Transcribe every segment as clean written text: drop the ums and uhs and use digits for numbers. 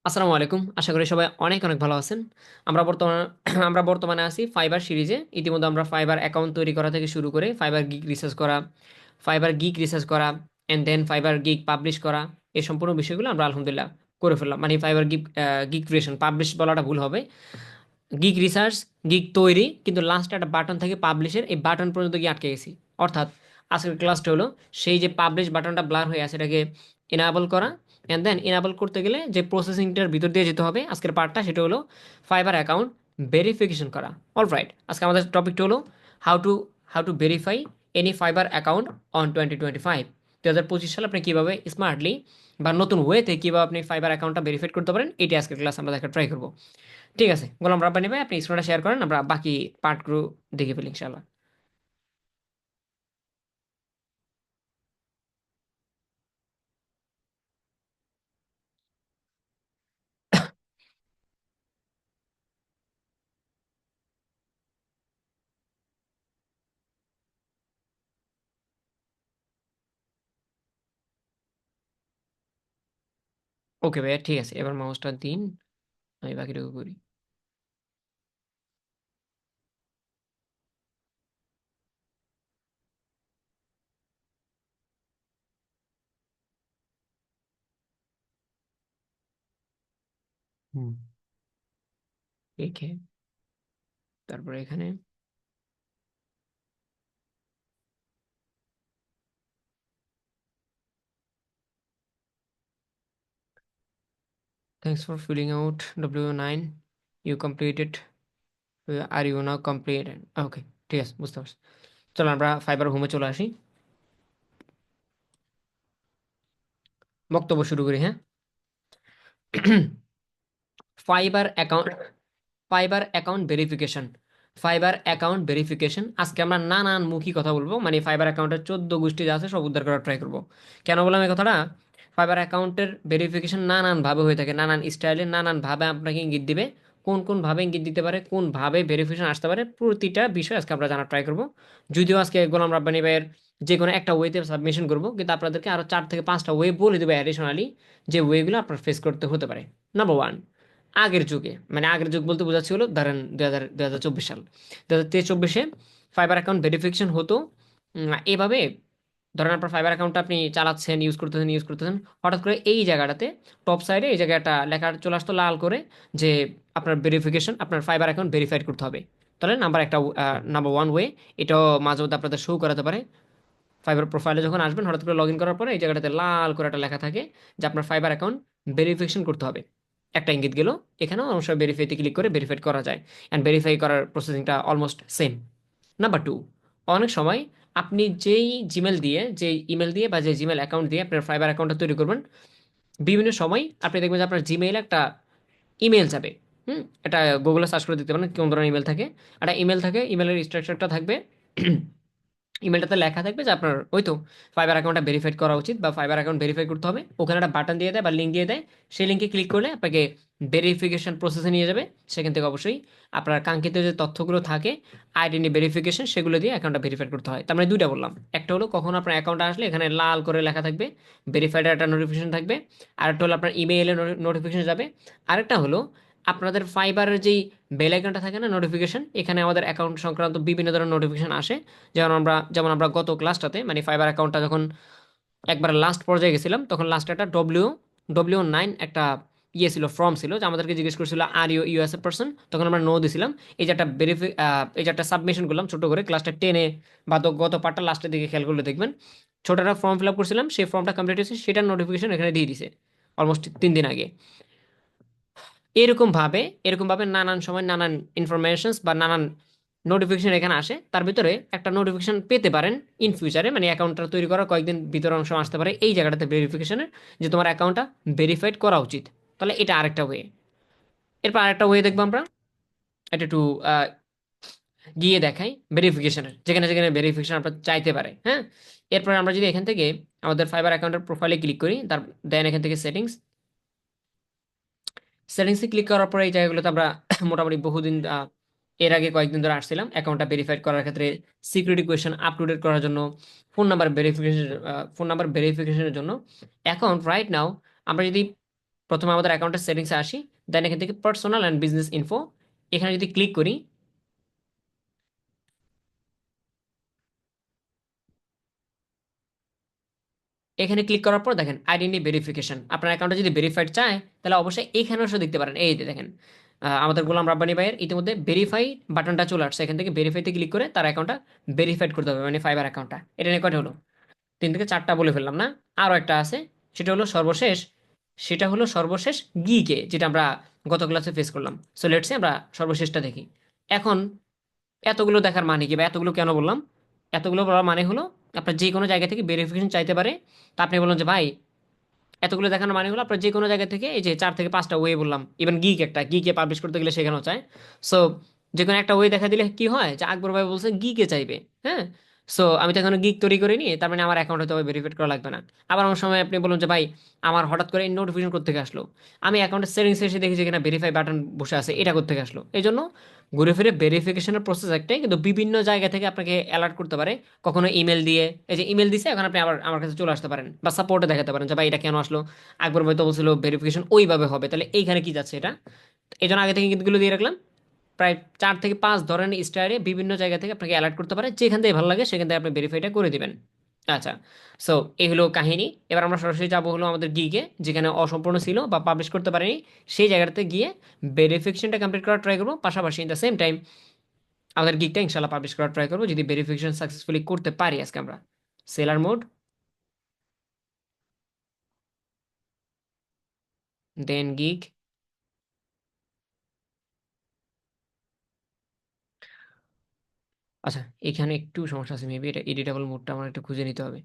আসসালামু আলাইকুম। আশা করি সবাই অনেক, অনেক ভালো আছেন। আমরা বর্তমানে আমরা বর্তমানে আছি ফাইবার সিরিজে। ইতিমধ্যে আমরা ফাইবার অ্যাকাউন্ট তৈরি করা থেকে শুরু করে ফাইবার গিগ রিসার্চ করা and then Fiverr gig publish করা, এই সম্পূর্ণ বিষয়গুলো আমরা আলহামদুলিল্লাহ করে ফেললাম। মানে ফাইবার গিগ ক্রিয়েশন, পাবলিশ বলাটা ভুল হবে। গিগ রিসার্চ, গিগ তৈরি, কিন্তু লাস্টে একটা বাটন থাকে পাবলিশের, এই বাটন পর্যন্ত গিয়ে আটকে গেছি। অর্থাৎ আজকের ক্লাসটা হলো সেই যে পাবলিশ বাটনটা ব্লার হয়ে আছে এটাকে এনাবল করা, অ্যান্ড দেন এনাবল করতে গেলে যে প্রসেসিংটার ভিতর দিয়ে যেতে হবে আজকের পার্টটা, সেটা হলো ফাইবার অ্যাকাউন্ট ভেরিফিকেশন করা। অলরাইট, আজকে আমাদের টপিকটা হলো how to how to verify any fibre account on 2025। 2025 সালে আপনি কীভাবে স্মার্টলি বা নতুন ওয়েতে কীভাবে আপনি ফাইবার অ্যাকাউন্টটা ভেরিফাই করতে পারেন, এটি আজকের ক্লাস আমরা দেখা ট্রাই করবো। ঠিক আছে, গোলাম রাব্বানি ভাই, আপনি স্ক্রিনটা শেয়ার করেন, আমরা বাকি পার্টগুলো দেখে ফেলি ইনশাআল্লাহ। ওকে ভাইয়া, ঠিক আছে, এবার মাউসটা দিন, আমি বাকিটুকু করি। হুম। রেখে তারপরে এখানে thanks for filling out W9, you completed, are you now completed. Okay, ঠিক আছে, বুঝতে পারছি। চলো আমরা ফাইবার হোমে চলে আসি, বক্তব্য শুরু করি। হ্যাঁ, fibre account fibre account verification. Fibre account verification, আজকে আমরা নানান মুখী কথা বলবো, মানে ফাইবার অ্যাকাউন্টের 14 গোষ্ঠী যা আছে সব উদ্ধার করার ট্রাই করবো। কেন বললাম এই কথাটা? ফাইবার অ্যাকাউন্টের ভেরিফিকেশন নানানভাবে হয়ে থাকে, নানান স্টাইলে, নানানভাবে আপনাকে ইঙ্গিত দিবে। কোন কোনভাবে ইঙ্গিত দিতে পারে, কোনভাবে ভেরিফিকেশন আসতে পারে, প্রতিটা বিষয় আজকে আমরা জানার ট্রাই করবো। যদিও আজকে গোলাম রাব্বানি ভাইয়ের যে কোনো একটা ওয়েতে সাবমিশন করবো, কিন্তু আপনাদেরকে আরও 4 থেকে 5টা ওয়ে বলে দেবো অ্যাডিশনালি, যে ওয়েগুলো আপনার ফেস করতে হতে পারে। নাম্বার ওয়ান, আগের যুগে, মানে আগের যুগ বলতে বোঝাচ্ছি হলো ধরেন 2024 সাল, 2023-24-এ ফাইবার অ্যাকাউন্ট ভেরিফিকেশন হতো এভাবে। ধরেন আপনার ফাইবার অ্যাকাউন্টটা আপনি চালাচ্ছেন, ইউজ করতেছেন, হঠাৎ করে এই জায়গাটাতে টপ সাইডে এই জায়গাটা লেখা চলে আসতো লাল করে, যে আপনার ভেরিফিকেশন, আপনার ফাইবার অ্যাকাউন্ট ভেরিফাইড করতে হবে। তাহলে নাম্বার ওয়ান ওয়ে, এটাও মাঝে মধ্যে আপনাদের শো করাতে পারে। ফাইবার প্রোফাইলে যখন আসবেন, হঠাৎ করে লগ ইন করার পরে এই জায়গাটাতে লাল করে একটা লেখা থাকে যে আপনার ফাইবার অ্যাকাউন্ট ভেরিফিকেশন করতে হবে। একটা ইঙ্গিত গেল। এখানেও অনেক সময় ভেরিফাইতে ক্লিক করে ভেরিফাইড করা যায়, অ্যান্ড ভেরিফাই করার প্রসেসিংটা অলমোস্ট সেম। নাম্বার টু, অনেক সময় আপনি যেই জিমেল দিয়ে, যে ইমেল দিয়ে বা যে জিমেল অ্যাকাউন্ট দিয়ে আপনার ফাইবার অ্যাকাউন্টটা তৈরি করবেন, বিভিন্ন সময় আপনি দেখবেন যে আপনার জিমেইলে একটা ইমেল যাবে। এটা গুগলে সার্চ করে দিতে পারেন কোন ধরনের ইমেল থাকে। একটা ইমেল থাকে, ইমেলের স্ট্রাকচারটা থাকবে, ইমেলটাতে লেখা থাকবে যে আপনার ওই তো ফাইবার অ্যাকাউন্টটা ভেরিফাইড করা উচিত বা ফাইবার অ্যাকাউন্ট ভেরিফাই করতে হবে। ওখানে একটা বাটন দিয়ে দেয় বা লিঙ্ক দিয়ে দেয়, সেই লিঙ্কে ক্লিক করলে আপনাকে ভেরিফিকেশন প্রসেসে নিয়ে যাবে। সেখান থেকে অবশ্যই আপনার কাঙ্ক্ষিত যে তথ্যগুলো থাকে, আইডেন্টি ভেরিফিকেশন, সেগুলো দিয়ে অ্যাকাউন্টটা ভেরিফাই করতে হয়। তার মানে দুইটা বললাম, একটা হলো কখন আপনার অ্যাকাউন্টে আসলে এখানে লাল করে লেখা থাকবে, ভেরিফাইড একটা নোটিফিকেশন থাকবে। আরেকটা হলো আপনার ইমেইলে নোটিফিকেশন যাবে। আরেকটা হলো আপনাদের ফাইবারের যেই বেল আইকনটা থাকে না, নোটিফিকেশন, এখানে আমাদের অ্যাকাউন্ট সংক্রান্ত বিভিন্ন ধরনের নোটিফিকেশন আসে। যেমন আমরা গত ক্লাসটাতে, মানে ফাইবার অ্যাকাউন্টটা যখন একবার লাস্ট পর্যায়ে গেছিলাম, তখন লাস্টে একটা ডব্লিউ 9 একটা ছিল, ফর্ম ছিল, যে আমাদেরকে জিজ্ঞেস করছিল are U S a person, তখন আমরা নো দিছিলাম। এই যে একটা সাবমিশন করলাম ছোট করে ক্লাসটা 10-এ, বা তো গত পার্টটা লাস্টের দিকে খেয়াল করলে দেখবেন, ছোট একটা ফর্ম ফিল আপ করছিলাম, সেই ফর্মটা কমপ্লিট হয়েছে, সেটার নোটিফিকেশন এখানে দিয়ে দিছে অলমোস্ট 3 দিন আগে। এরকমভাবে নানান সময় নানান ইনফরমেশনস বা নানান নোটিফিকেশন এখানে আসে। তার ভিতরে একটা নোটিফিকেশন পেতে পারেন ইন ফিউচারে, মানে অ্যাকাউন্টটা তৈরি করার কয়েকদিন ভিতরে অংশ আসতে পারে এই জায়গাটাতে ভেরিফিকেশনের, যে তোমার অ্যাকাউন্টটা ভেরিফাইড করা উচিত। তাহলে এটা আরেকটা ওয়ে। এরপর আরেকটা ওয়ে দেখবো আমরা, এটা একটু আহ, গিয়ে দেখাই ভেরিফিকেশনের, যেখানে যেখানে ভেরিফিকেশন আপনার চাইতে পারে। হ্যাঁ, এরপর আমরা যদি এখান থেকে আমাদের ফাইবার অ্যাকাউন্টের প্রোফাইলে ক্লিক করি, দেন এখান থেকে সেটিংসে ক্লিক করার পরে এই জায়গাগুলোতে আমরা মোটামুটি বহুদিন, এর আগে কয়েকদিন ধরে আসছিলাম অ্যাকাউন্টটা ভেরিফাইড করার ক্ষেত্রে security question up to date করার জন্য, ফোন নাম্বার ভেরিফিকেশনের জন্য। এখন রাইট নাও আমরা যদি প্রথমে আমাদের অ্যাকাউন্টের সেটিংসে আসি, দেন এখান থেকে পার্সোনাল অ্যান্ড বিজনেস ইনফো, এখানে যদি ক্লিক করি, এখানে ক্লিক করার পর দেখেন আইডেন্টি ভেরিফিকেশন, আপনার অ্যাকাউন্টে যদি ভেরিফাইড চায় তাহলে অবশ্যই এখানে অবশ্যই দেখতে পারেন, এই যে দেখেন আমাদের গোলাম রাব্বানি ভাইয়ের ইতিমধ্যে ভেরিফাই বাটনটা চলে আসছে, এখান থেকে ভেরিফাইতে ক্লিক করে তার অ্যাকাউন্টটা ভেরিফাইড করতে হবে, মানে ফাইবার অ্যাকাউন্টটা। এটা নিয়ে কয়টা হলো? 3 থেকে 4টা বলে ফেললাম না? আরও একটা আছে, সেটা হলো সর্বশেষ, সেটা হলো সর্বশেষ গিকে, যেটা আমরা গত ক্লাসে ফেস করলাম। সো লেটসে আমরা সর্বশেষটা দেখি। এখন এতগুলো দেখার মানে কি, বা এতগুলো কেন বললাম? এতগুলো বলার মানে হলো আপনার যে কোনো জায়গা থেকে ভেরিফিকেশন চাইতে পারে। তা আপনি বললেন যে ভাই এতগুলো দেখানোর মানে হলো আপনার যে কোনো জায়গা থেকে এই যে 4 থেকে 5টা ওয়ে বললাম, ইভেন গিক একটা, গিকে পাবলিশ করতে গেলে সেখানেও চায়। সো যে কোনো একটা ওয়ে দেখা দিলে কি হয়, যে আকবর ভাই বলছে গিকে চাইবে, হ্যাঁ। সো আমি তো এখনো গিক তৈরি করিনি, তার মানে আমার অ্যাকাউন্ট হয়তো ভেরিফাইড করা লাগবে না। আবার আমার সময় আপনি বলুন যে ভাই আমার হঠাৎ করে নোটিফিকেশন করতে আসলো, আমি অ্যাকাউন্টের সেটিংসে এসে দেখি যে এখানে ভেরিফাই বাটন বসে আছে, এটা করতে আসলো। এই জন্য ঘুরে ফিরে ভেরিফিকেশনের প্রসেস একটাই, কিন্তু বিভিন্ন জায়গা থেকে আপনাকে অ্যালার্ট করতে পারে। কখনো ইমেল দিয়ে, এই যে ইমেল দিছে এখন আপনি আবার আমার কাছে চলে আসতে পারেন, বা সাপোর্টে দেখাতে পারেন যে ভাই এটা কেন আসলো, আকবর ভাই তো বলছিল ভেরিফিকেশন ওইভাবে হবে, তাহলে এইখানে কি যাচ্ছে এটা। এই জন্য আগে থেকে কিন্তু এগুলো দিয়ে রাখলাম। প্রায় 4 থেকে 5 ধরনের স্টাইলে বিভিন্ন জায়গা থেকে আপনাকে অ্যালার্ট করতে পারে, যেখান থেকে ভালো লাগে সেখান থেকে আপনি ভেরিফাইটা করে দিবেন। আচ্ছা, সো এই হলো কাহিনী। এবার আমরা সরাসরি যাবো হলো আমাদের গিগে, যেখানে অসম্পূর্ণ ছিল বা পাবলিশ করতে পারিনি, সেই জায়গাটাতে গিয়ে ভেরিফিকেশনটা কমপ্লিট করার ট্রাই করবো, পাশাপাশি ইন দ্য সেম টাইম আমাদের গিগটা ইনশাল্লাহ পাবলিশ করার ট্রাই করবো, যদি ভেরিফিকেশন সাকসেসফুলি করতে পারি আজকে আমরা। সেলার মোড, দেন গিগ। আচ্ছা, এখানে একটু সমস্যা আছে, মেবি এটা এডিটেবল মোডটা আমার একটু খুঁজে নিতে হবে।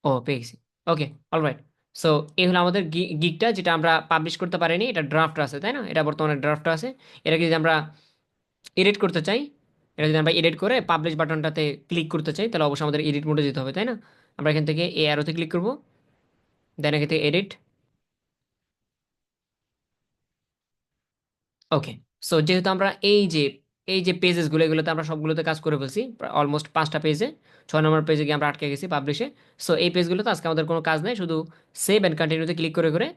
ও, পেয়ে গেছি। ওকে, অলরাইট। সো এই হলো আমাদের গিগটা, যেটা আমরা পাবলিশ করতে পারিনি, এটা ড্রাফট আছে তাই না, এটা বর্তমানে ড্রাফট আছে। এটাকে যদি আমরা এডিট করতে চাই, এটা যদি আমরা এডিট করে পাবলিশ বাটনটাতে ক্লিক করতে চাই, তাহলে অবশ্যই আমাদের এডিট মোডে যেতে হবে তাই না। আমরা এখান থেকে এই অ্যারোতে ক্লিক করবো, দেন এখান থেকে এডিট। ওকে, সো যেহেতু আমরা এই যে পেজেসগুলো, এগুলোতে আমরা সবগুলোতে কাজ করে ফেলছি, অলমোস্ট 5টা পেজে, 6 নম্বর পেজে গিয়ে আমরা আটকে গেছি পাবলিশে। সো এই পেজগুলোতে আজকে আমাদের কোনো কাজ নেই, শুধু সেভ অ্যান্ড কন্টিনিউতে ক্লিক করে করে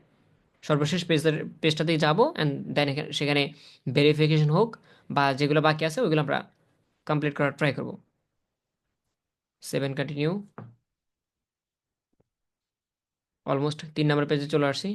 সর্বশেষ পেজটাতেই যাবো, অ্যান্ড দেন সেখানে ভেরিফিকেশন হোক বা যেগুলো বাকি আছে ওইগুলো আমরা কমপ্লিট করার ট্রাই করবো। সেভ অ্যান্ড কন্টিনিউ, অলমোস্ট 3 নম্বর পেজে চলে আসছি।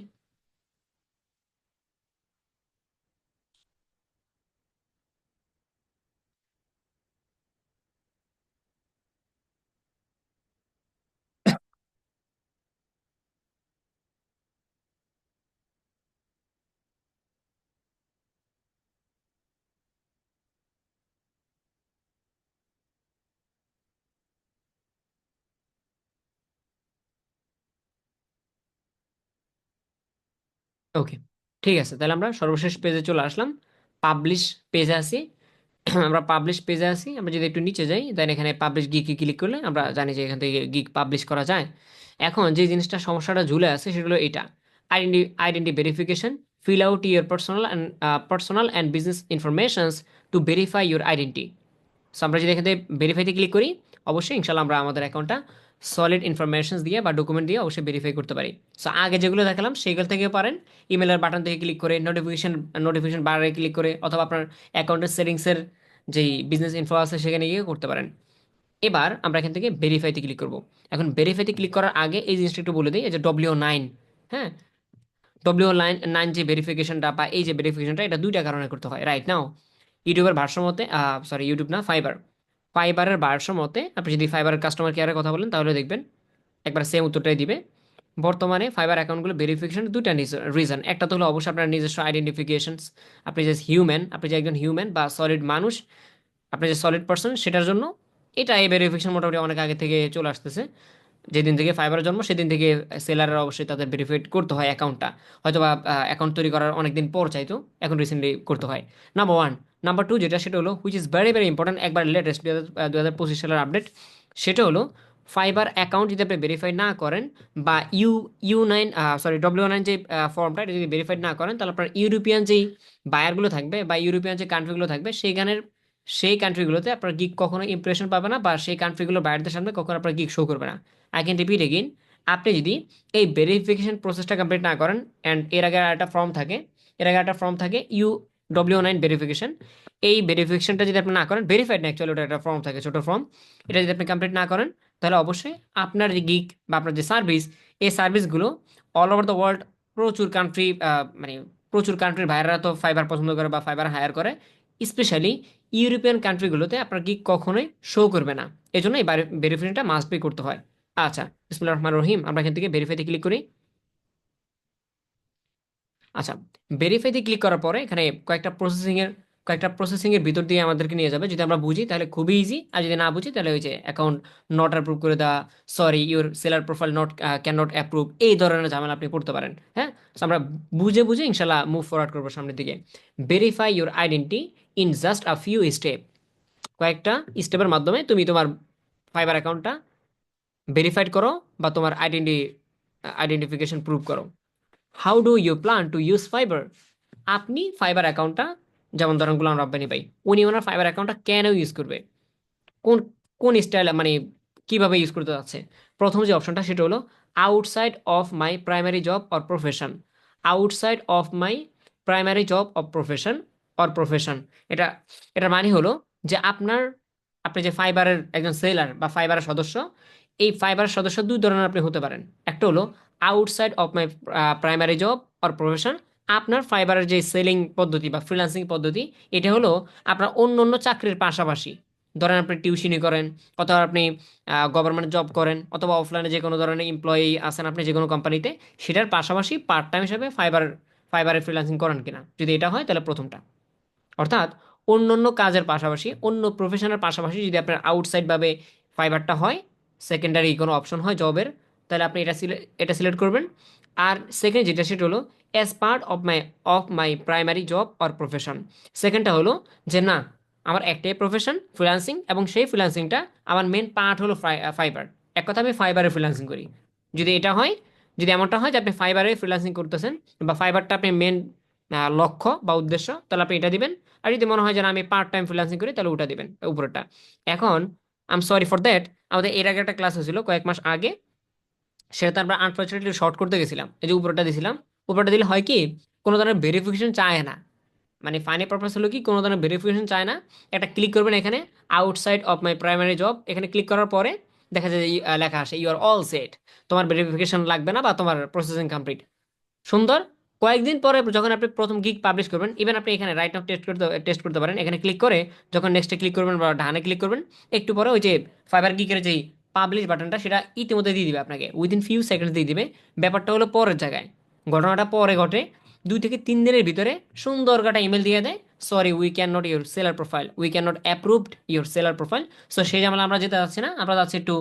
ওকে, ঠিক আছে, তাহলে আমরা সর্বশেষ পেজে চলে আসলাম, পাবলিশ পেজে আসি। আমরা পাবলিশ পেজে আসি, আমরা যদি একটু নিচে যাই, দেন এখানে পাবলিশ গিকে ক্লিক করলে আমরা জানি যে এখান থেকে গিক পাবলিশ করা যায়। এখন যে জিনিসটা সমস্যাটা ঝুলে আছে সেগুলো এটা, identity verification, fill out your personal and business informations to verify your identity. So আমরা যদি এখান থেকে ভেরিফাইতে ক্লিক করি, অবশ্যই ইনশাল্লাহ আমরা আমাদের অ্যাকাউন্টটা সলিড ইনফরমেশনস দিয়ে বা ডকুমেন্ট দিয়ে অবশ্যই ভেরিফাই করতে পারি। সো আগে যেগুলো দেখালাম সেগুলো থেকে পারেন, ইমেলের বাটন থেকে ক্লিক করে, নোটিফিকেশন বারে ক্লিক করে, অথবা আপনার অ্যাকাউন্টের সেটিংসের যেই বিজনেস ইনফো আছে সেখানে গিয়ে করতে পারেন। এবার আমরা এখান থেকে ভেরিফাইতে ক্লিক করব। এখন ভেরিফাইতে ক্লিক করার আগে এই জিনিসটা একটু বলে দিই, এই যে W9, হ্যাঁ, W9 যে ভেরিফিকেশনটা বা এই যে ভেরিফিকেশনটা, এটা 2টা কারণে করতে হয় রাইট নাও। ইউটিউবের ভাষ্য মতে, সরি ইউটিউব না, ফাইবারের ভাষ্য মতে, আপনি যদি ফাইবার কাস্টমার কেয়ারের কথা বলেন তাহলে দেখবেন একবার সেম উত্তরটাই দিবে। বর্তমানে ফাইবার অ্যাকাউন্টগুলো ভেরিফিকেশন 2টা রিজন, একটা তো হলো অবশ্যই আপনার নিজস্ব আইডেন্টিফিকেশনস, আপনি যে হিউম্যান, আপনি যে একজন হিউম্যান বা সলিড মানুষ, আপনি যে সলিড পার্সন সেটার জন্য। এটা এই ভেরিফিকেশন মোটামুটি অনেক আগে থেকে চলে আসতেছে, যেদিন থেকে ফাইবারের জন্ম সেদিন থেকে সেলাররা অবশ্যই তাদের ভেরিফাইড করতে হয় অ্যাকাউন্টটা, হয়তো বা অ্যাকাউন্ট তৈরি করার অনেক দিন পর চাইতো, এখন রিসেন্টলি করতে হয়। নাম্বার 1, নাম্বার 2 যেটা, সেটা হলো which is very very important, একবার লেটেস্ট 2025 সালের আপডেট, সেটা হলো ফাইবার অ্যাকাউন্ট যদি আপনি ভেরিফাই না করেন, বা ইউ9, সরি W9 যে ফর্মটা, এটা যদি ভেরিফাইড না করেন, তাহলে আপনার ইউরোপিয়ান যেই বায়ারগুলো থাকবে বা ইউরোপিয়ান যে কান্ট্রিগুলো থাকবে সেই কান্ট্রিগুলোতে আপনার গিগ কখনো ইমপ্রেশন পাবে না, বা সেই কান্ট্রিগুলো বায়ারদের সামনে কখনো আপনার গিগ শো করবে না। আই ক্যান রিপিট এগেইন, আপনি যদি এই ভেরিফিকেশন প্রসেসটা কমপ্লিট না করেন, অ্যান্ড এর আগে একটা ফর্ম থাকে U W9 ভেরিফিকেশন, এই ভেরিফিকেশনটা যদি আপনি না করেন, ভেরিফাইড না অ্যাকচুয়ালি, ওটা একটা ফর্ম থাকে, ছোট ফর্ম, এটা যদি আপনি কমপ্লিট না করেন, তাহলে অবশ্যই আপনার যে গিগ বা আপনার যে সার্ভিস, এই সার্ভিসগুলো অল ওভার দ্য ওয়ার্ল্ড, প্রচুর কান্ট্রি, মানে প্রচুর কান্ট্রির ভাইয়াররা তো ফাইবার পছন্দ করে বা ফাইবার হায়ার করে, স্পেশালি ইউরোপিয়ান কান্ট্রিগুলোতে আপনার গিগ কখনোই শো করবে না। এই জন্য এই ভেরিফিকেশনটা মাস্ট বি করতে হয়। আচ্ছা, বিসমিল্লাহির রহমানির রহিম, আমরা এখান থেকে ভেরিফাইতে ক্লিক করি। আচ্ছা, ভেরিফাইতে ক্লিক করার পরে এখানে কয়েকটা প্রসেসিং এর ভিতর দিয়ে আমাদেরকে নিয়ে যাবে। যদি আমরা বুঝি তাহলে খুবই ইজি, আর যদি না বুঝি তাহলে ওই যে অ্যাকাউন্ট নট অ্যাপ্রুভ করে দেওয়া, sorry your seller profile not can not approve, এই ধরনের ঝামেলা আপনি পড়তে পারেন। হ্যাঁ, তো আমরা বুঝে বুঝে ইনশাল্লাহ মুভ ফরওয়ার্ড করবো সামনের দিকে। Verify your identity in just a few step, কয়েকটা স্টেপের মাধ্যমে তুমি তোমার ফাইবার অ্যাকাউন্টটা ভেরিফাইড করো বা তোমার আইডেন্টিফিকেশন প্রুভ করো। How do you plan to use Fiverr? আপনি ফাইবার অ্যাকাউন্টটা, যেমন ধরেন গোলাম রাব্বানি ভাই, উনি ওনার ফাইবার অ্যাকাউন্টটা কেন ইউজ করবে, কোন কোন স্টাইল, মানে কিভাবে ইউজ করতে যাচ্ছে। প্রথম যে অপশনটা সেটা হলো outside of my primary job or profession. Outside of my primary job or profession, এটা এটার মানে হলো যে আপনি যে ফাইবারের একজন সেলার বা ফাইবারের সদস্য, এই ফাইবারের সদস্য দুই ধরনের আপনি হতে পারেন। একটা হলো outside of my primary job or profession, আপনার ফাইবারের যে সেলিং পদ্ধতি বা ফ্রিল্যান্সিং পদ্ধতি, এটা হলো আপনার অন্য অন্য চাকরির পাশাপাশি। ধরেন আপনি টিউশনি করেন, অথবা আপনি গভর্নমেন্ট জব করেন, অথবা অফলাইনে যে কোনো ধরনের এমপ্লয়ি আছেন আপনি যে কোনো কোম্পানিতে, সেটার পাশাপাশি পার্ট টাইম হিসাবে ফাইবারে ফ্রিল্যান্সিং করেন কিনা। যদি এটা হয় তাহলে প্রথমটা, অর্থাৎ অন্য অন্য কাজের পাশাপাশি, অন্য প্রফেশনের পাশাপাশি যদি আপনার আউটসাইড ভাবে ফাইবারটা হয়, সেকেন্ডারি কোনো অপশন হয় জবের, তাহলে আপনি এটা সিলেক্ট করবেন। আর সেকেন্ড যেটা সেটা হলো as part of my primary job or profession. সেকেন্ডটা হলো যে না, আমার একটাই প্রফেশন ফ্রিল্যান্সিং, এবং সেই ফ্রিল্যান্সিংটা আমার মেন পার্ট হলো ফাইবার। এক কথা আমি ফাইবারে ফ্রিল্যান্সিং করি। যদি এটা হয়, যদি এমনটা হয় যে আপনি ফাইবারে ফ্রিল্যান্সিং করতেছেন বা ফাইবারটা আপনি মেন লক্ষ্য বা উদ্দেশ্য, তাহলে আপনি এটা দিবেন। আর যদি মনে হয় যে না, আমি পার্ট টাইম ফ্রিল্যান্সিং করি, তাহলে ওটা দিবেন উপরেরটা। এখন I am sorry for that, আমাদের এর আগে একটা ক্লাস হয়েছিল কয়েক মাস আগে, সেটা আমরা আনফর্চুনেটলি শর্ট করতে গেছিলাম, এই যে উপরেরটা দিছিলাম। উপরেরটা দিলে হয় কি, কোনো ধরনের ভেরিফিকেশন চায় না, মানে ফাইনাল পারপাস হলো কি, কোনো ধরনের ভেরিফিকেশন চায় না। একটা ক্লিক করবেন এখানে, outside of my primary job, এখানে ক্লিক করার পরে দেখা যায় যে লেখা আসে ইউ আর অল সেট, তোমার ভেরিফিকেশন লাগবে না বা তোমার প্রসেসিং কমপ্লিট। সুন্দর। কয়েকদিন পরে যখন আপনি প্রথম গিগ পাবলিশ করবেন, ইভেন আপনি এখানে রাইট নাও টেস্ট করতে পারেন। এখানে ক্লিক করে যখন নেক্সটে ক্লিক করবেন বা ডানে ক্লিক করবেন, একটু পরে ওই যে ফাইবার গিগের যেই পাবলিশ বাটনটা, সেটা ইতিমধ্যে দিয়ে দিবে আপনাকে, উইদিন ফিউ সেকেন্ডস দিয়ে দিবে। ব্যাপারটা হলো পরের জায়গায়, ঘটনাটা পরে ঘটে, 2 থেকে 3 দিনের ভিতরে সুন্দর কাটা ইমেল দিয়ে দেয়, sorry we can not your seller profile, we can not approved your seller profile. So সেই ঝামেলা আমরা যেতে যাচ্ছি না, আমরা যাচ্ছি একটু